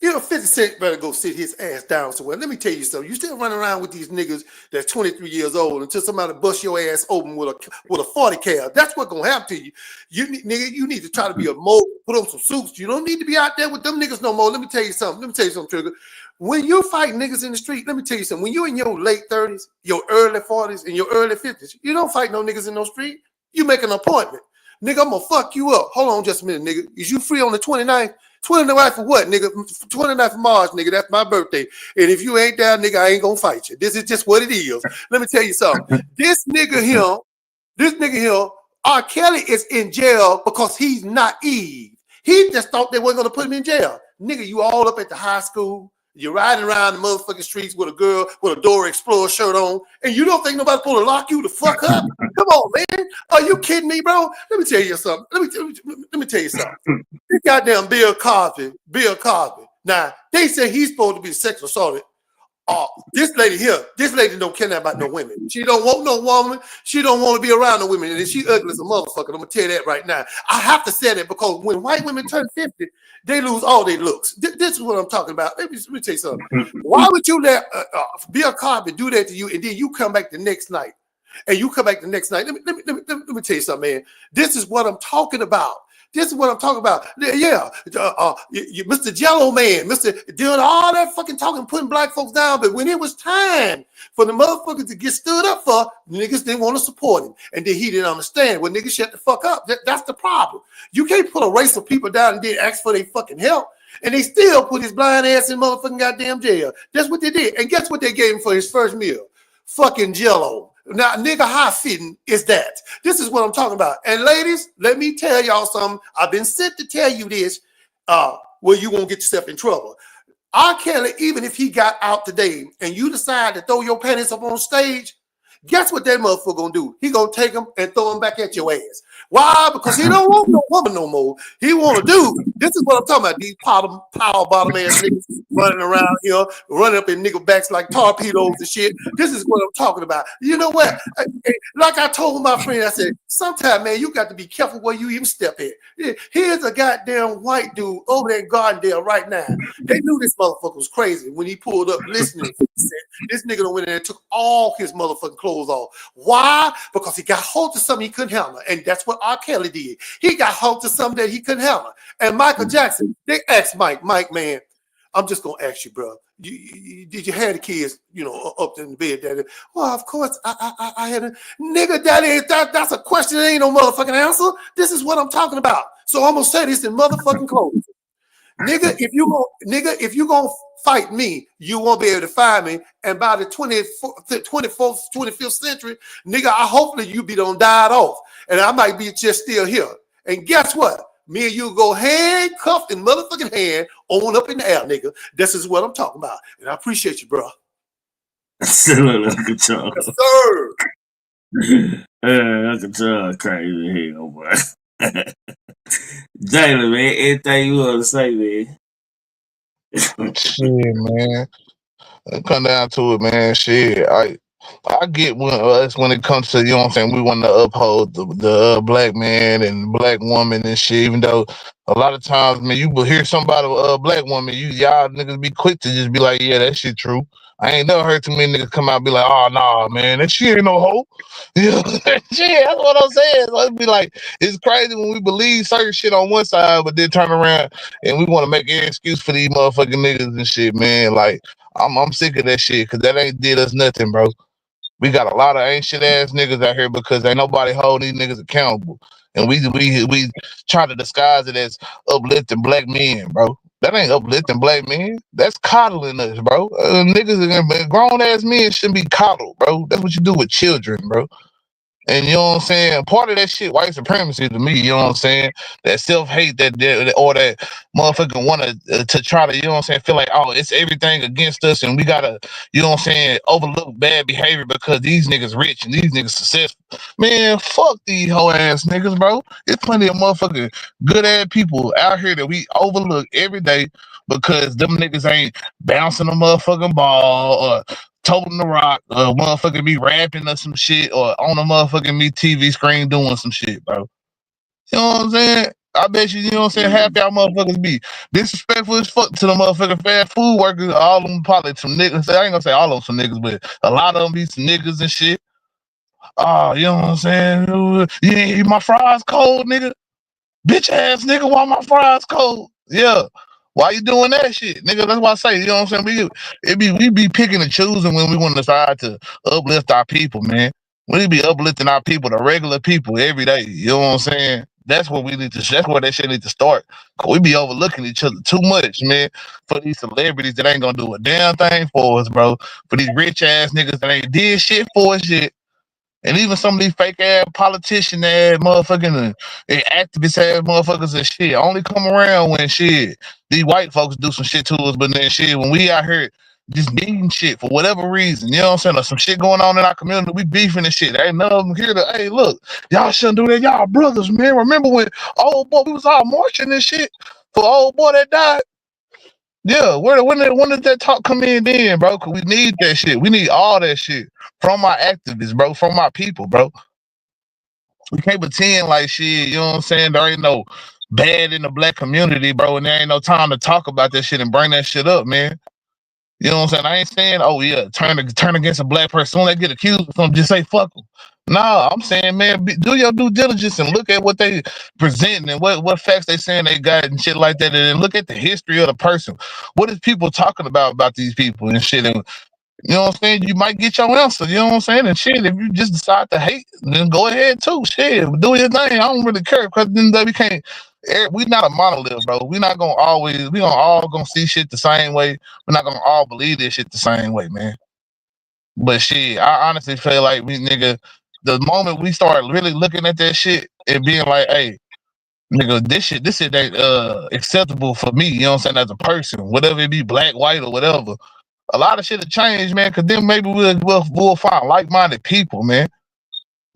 Speaker 11: You know, 50 Cent better go sit his ass down somewhere. Let me tell you something. You still running around with these niggas that's 23 years old until somebody bust your ass open with a 40 cal. That's what's gonna happen to you. You need to try to be a mole, put on some suits. You don't need to be out there with them niggas no more. Let me tell you something, Trigger. When you fight niggas in the street, let me tell you something. When you're in your late 30s, your early 40s, and your early 50s, you don't fight no niggas in no street. You make an appointment. Nigga, I'm gonna fuck you up. Hold on just a minute, nigga. Is you free on the 29th? 29th for what, nigga? 29th of March, nigga. That's my birthday. And if you ain't down, nigga, I ain't gonna fight you. This is just what it is. Let me tell you something. This nigga here, R. Kelly is in jail because he's naive. He just thought they weren't gonna put him in jail. Nigga, you all up at the high school. You're riding around the motherfucking streets with a girl with a Dora Explorer shirt on, and you don't think nobody's gonna lock you the fuck up? Come on, man. Are you kidding me, bro? Let me tell you something. Let me tell you something. This goddamn Bill Cosby. Now, they say he's supposed to be sexual assaulted. This lady don't care about no women. She don't want no woman. She don't want to be around no women. And she ugly as a motherfucker. I'm going to tell you that right now. I have to say that because when white women turn 50, they lose all their looks. This is what I'm talking about. Let me tell you something. Why would you let Bill Cosby do that to you and then you come back the next night? Let me tell you something, man. This is what I'm talking about. Yeah, Mr. Jello Man, Mr. doing all that fucking talking, putting black folks down. But when it was time for the motherfuckers to get stood up for, niggas didn't want to support him. And then he didn't understand. Well, niggas shut the fuck up. That's the problem. You can't put a race of people down and then ask for their fucking help. And they still put his blind ass in motherfucking goddamn jail. That's what they did. And guess what they gave him for his first meal? Fucking Jello. Now, nigga, how fitting is that? This is what I'm talking about. And ladies, let me tell y'all something. I've been sent to tell you this, where you won't get yourself in trouble. R. Kelly, even if he got out today and you decide to throw your panties up on stage, guess what that motherfucker gonna do? He gonna take them and throw them back at your ass. Why? Because he don't want no woman no more. He want a dude. This is what I'm talking about. These power bottom ass niggas running around here, running up in nigga backs like torpedoes and shit. This is what I'm talking about. You know what? Like I told my friend, I said, sometimes, man, you got to be careful where you even step in. Here's a goddamn white dude over there in Gardendale right now. They knew this motherfucker was crazy when he pulled up listening. This nigga done went in there and took all his motherfucking clothes off. Why? Because he got hold of something he couldn't handle. And that's what R. Kelly did. He got hold of something that he couldn't handle. And Michael Jackson, they asked Mike, man, I'm just gonna ask you, bro. Did you have the kids, up in the bed, daddy? Well, of course, I had a nigga, daddy. That's a question. That ain't no motherfucking answer. This is what I'm talking about. So I'm gonna say this in motherfucking clothes. Nigga, if you gonna fight me, you won't be able to find me. And by the 25th century, nigga, hopefully you be done died off. And I might be just still here. And guess what? Me and you go handcuffed in motherfucking hand on up in the air, nigga. This is what I'm talking about. And I appreciate you, bro.
Speaker 6: Yes, sir. That's crazy hell, boy. Jalen, man, anything you want to say, man?
Speaker 8: Shit, man. Come down to it, man. Shit, I get when it comes to, you know what I'm saying, we want to uphold the black man and black woman and shit, even though a lot of times, man, you will hear somebody a black woman, y'all niggas be quick to just be like, yeah, that shit true. I ain't never heard too many niggas come out and be like, oh, nah, man, that shit ain't no hoe. You know, shit, that's what I'm saying. So it'd be like, it's crazy when we believe certain shit on one side, but then turn around and we want to make every excuse for these motherfucking niggas and shit, man. Like, I'm sick of that shit, because that ain't did us nothing, bro. We got a lot of ancient ass niggas out here because ain't nobody holding these niggas accountable. And we try to disguise it as uplifting black men, bro. That ain't uplifting black men. That's coddling us, bro. Niggas, grown ass men shouldn't be coddled, bro. That's what you do with children, bro. And you know what I'm saying? Part of that shit, white supremacy to me, you know what I'm saying? That self-hate or that motherfucker want to try to, you know what I'm saying, feel like, oh, it's everything against us and we got to, you know what I'm saying, overlook bad behavior because these niggas rich and these niggas successful. Man, fuck these hoe ass niggas, bro. There's plenty of motherfucking good ass people out here that we overlook every day because them niggas ain't bouncing a motherfucking ball or toting the rock, motherfucking me rapping or some shit, or on a motherfucking me TV screen doing some shit, bro. You know what I'm saying? I bet you know what I'm saying, half y'all motherfuckers be disrespectful as fuck to the motherfucking fast food workers. All of them probably some niggas. I ain't gonna say all of them some niggas, but a lot of them be some niggas and shit. Oh, you know what I'm saying? You ain't eat my fries cold, nigga. Bitch ass nigga, why my fries cold? Yeah. Why you doing that shit? Nigga, that's why I say, you know what I'm saying? We be picking and choosing when we want to decide to uplift our people, man. We be uplifting our people, the regular people, every day. You know what I'm saying? That's what that's where that shit need to start. Cause we be overlooking each other too much, man. For these celebrities that ain't gonna do a damn thing for us, bro. For these rich ass niggas that ain't did shit for us yet. And even some of these fake ass politician ass motherfucking and activist ass motherfuckers and shit only come around when shit these white folks do some shit to us, but then shit when we out here just needing shit for whatever reason, you know what I'm saying? Or some shit going on in our community, we beefing and shit. Ain't none of them here to, hey, look, y'all shouldn't do that. Y'all brothers, man. Remember when old boy we was all marching and shit for old boy that died? Yeah, when did that talk come in then, bro? Cause we need that shit. We need all that shit from our activists, bro, from our people, bro. We can't pretend like shit, you know what I'm saying? There ain't no bad in the black community, bro, and there ain't no time to talk about that shit and bring that shit up, man. You know what I'm saying? I ain't saying, oh yeah, turn against a black person. When they get accused of something, just say fuck them. No, I'm saying, man, do your due diligence and look at what they presenting and what facts they saying they got and shit like that, and then look at the history of the person. What is people talking about these people and shit? And you know what I'm saying? You might get your answer. You know what I'm saying? And shit, if you just decide to hate, then go ahead too. Shit, do your thing. I don't really care because then we can't. We not a monolith, bro. We not gonna always. We gonna all gonna see shit the same way. We're not gonna all believe this shit the same way, man. But shit, I honestly feel like we nigga. The moment we start really looking at that shit and being like, hey, nigga, this shit ain't acceptable for me, you know what I'm saying, as a person, whatever it be, black, white, or whatever. A lot of shit will change, man, because then maybe we'll find like-minded people, man.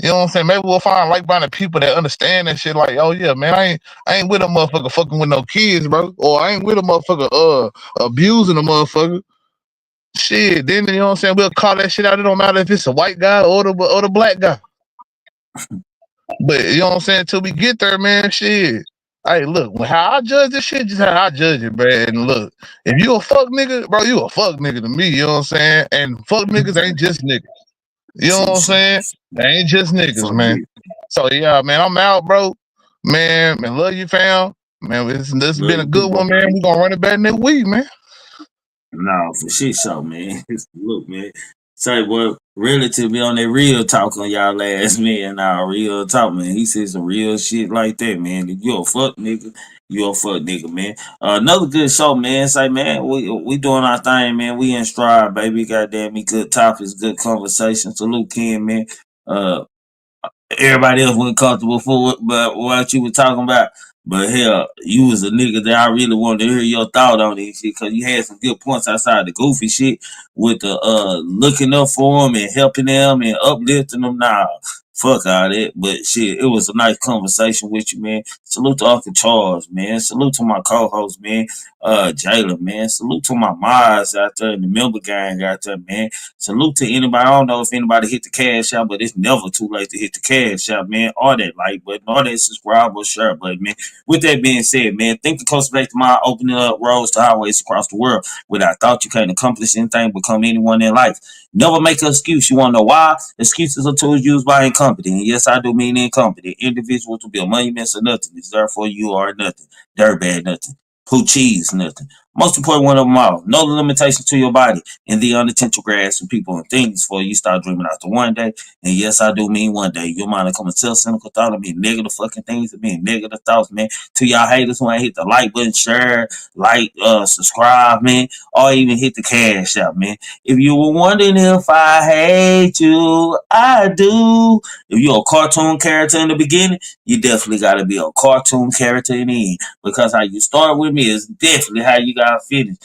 Speaker 8: You know what I'm saying? Maybe we'll find like-minded people that understand that shit. Like, oh yeah, man, I ain't with a motherfucker fucking with no kids, bro. Or I ain't with a motherfucker abusing a motherfucker. Shit, then you know what I'm saying? We'll call that shit out. It don't matter if it's a white guy or the black guy. But you know what I'm saying? Till we get there, man, shit. Hey, look, how I judge this shit, just how I judge it, bro. And look, if you a fuck nigga, bro, you a fuck nigga to me, you know what I'm saying? And fuck niggas ain't just niggas. You know what I'm saying? They ain't just niggas, man. So yeah, man, I'm out, bro. Man, love you, fam. Man, this has been a good one, man. We gonna run it back next week, man.
Speaker 6: No, for shit show, man. Look, man. Say, boy, relatively on that real talk on y'all last man, real talk, man. He said some real shit like that, man. If you a fuck nigga, you a fuck nigga, man. Another good show, man. Say, man, we doing our thing, man. We in stride, baby. Goddamn me, good topics, good conversation. Salute Ken, man. Everybody else wasn't comfortable for what you were talking about. But hell, you was a nigga that I really wanted to hear your thought on this shit, because you had some good points outside the goofy shit with the looking up for them and helping them and uplifting them. Nah, fuck all that. But shit, it was a nice conversation with you, man. Salute to Uncle Charles, man. Salute to my co-host, man. Jayla, man. Salute to my mods out there and the member gang out there, man. Salute to anybody. I don't know if anybody hit the cash out, but it's never too late to hit the cash out, man. Or that like button, or that subscribe or share button, man. With that being said, man, think the Coast Back to my opening up roads to highways across the world. Without thought you can't accomplish anything, become anyone in life. Never make an excuse. You want to know why? Excuses are tools used by incompetent. And yes, I do mean incompetent individuals to build monuments or nothing. It's therefore you are nothing. Dirtbag nothing. Poo cheese nothing. Most important one of them all. Know the limitations to your body and the unintentional grasp of people and things before you start dreaming out to one day. And yes, I do mean one day. Your mind will come and tell cynical thought. I mean negative fucking things. I mean negative thoughts, man. To y'all haters who ain't hit the like button, share, like, subscribe, man. Or even hit the cash out, man. If you were wondering if I hate you, I do. If you're a cartoon character in the beginning, you definitely got to be a cartoon character in the end. Because how you start with me is definitely how you got to finish.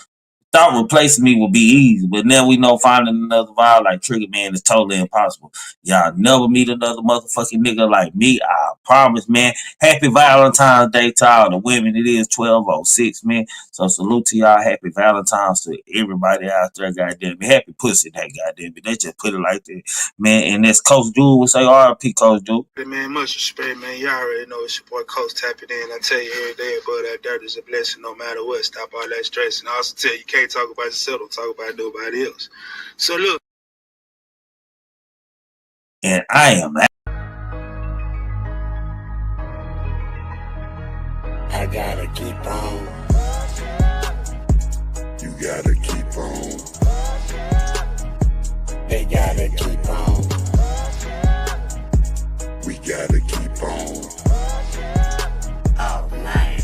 Speaker 6: Thought replacing me would be easy, but now we know finding another vibe like Trigger Man is totally impossible. Y'all never meet another motherfucking nigga like me. I promise, man. Happy Valentine's Day to all the women. It is 12:06, man. So salute to y'all. Happy Valentine's to everybody out there, goddamn it. Happy pussy day, goddamn it. They just put it like that, man. And that's Coach Jewel would say, R.I.P. Coach Jewel.
Speaker 12: Man, much respect, man. Y'all already know it's your boy Coach tapping in. I tell you every day, but that dirt is a blessing no matter what. Stop all that stress. And I also tell you, can't talk about yourself, don't talk about nobody else. So look.
Speaker 6: And I am
Speaker 13: I gotta keep on.
Speaker 14: You gotta keep on.
Speaker 13: They gotta keep on.
Speaker 14: We gotta keep on.
Speaker 13: All night,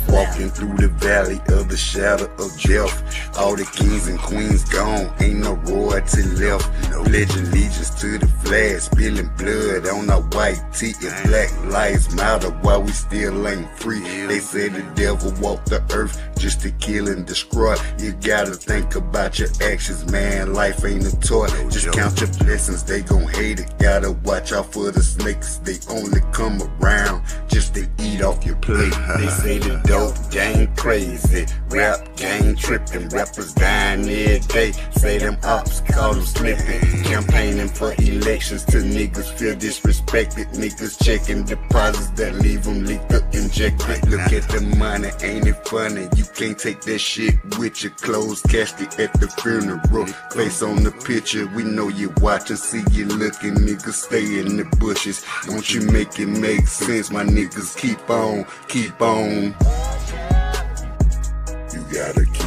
Speaker 14: walking through the valley of the shadow of death. All the kings and queens gone, ain't no royalty left. Pledging allegiance to the flag, spilling blood on our white tee. And black lives matter while we still ain't free. They say the devil walked the earth just to kill and destroy. You gotta think about your actions, man. Life ain't a toy. Just count your blessings, they gon' hate it. Gotta watch out for the snakes, they only come around just to eat off your plate. They say the dope gang crazy, rap gang tripping, rappers dying every day. Say them ops call them slipping, campaigning for elections till niggas feel disrespected. Niggas checking deposits that leave them leaked up, injected. Look at the money, ain't it funny? You can't take that shit with your clothes casket at the funeral. Face on the picture, we know you watching, see you looking, niggas stay in the bushes. Don't you make it make sense, my niggas, keep on, keep on. You gotta keep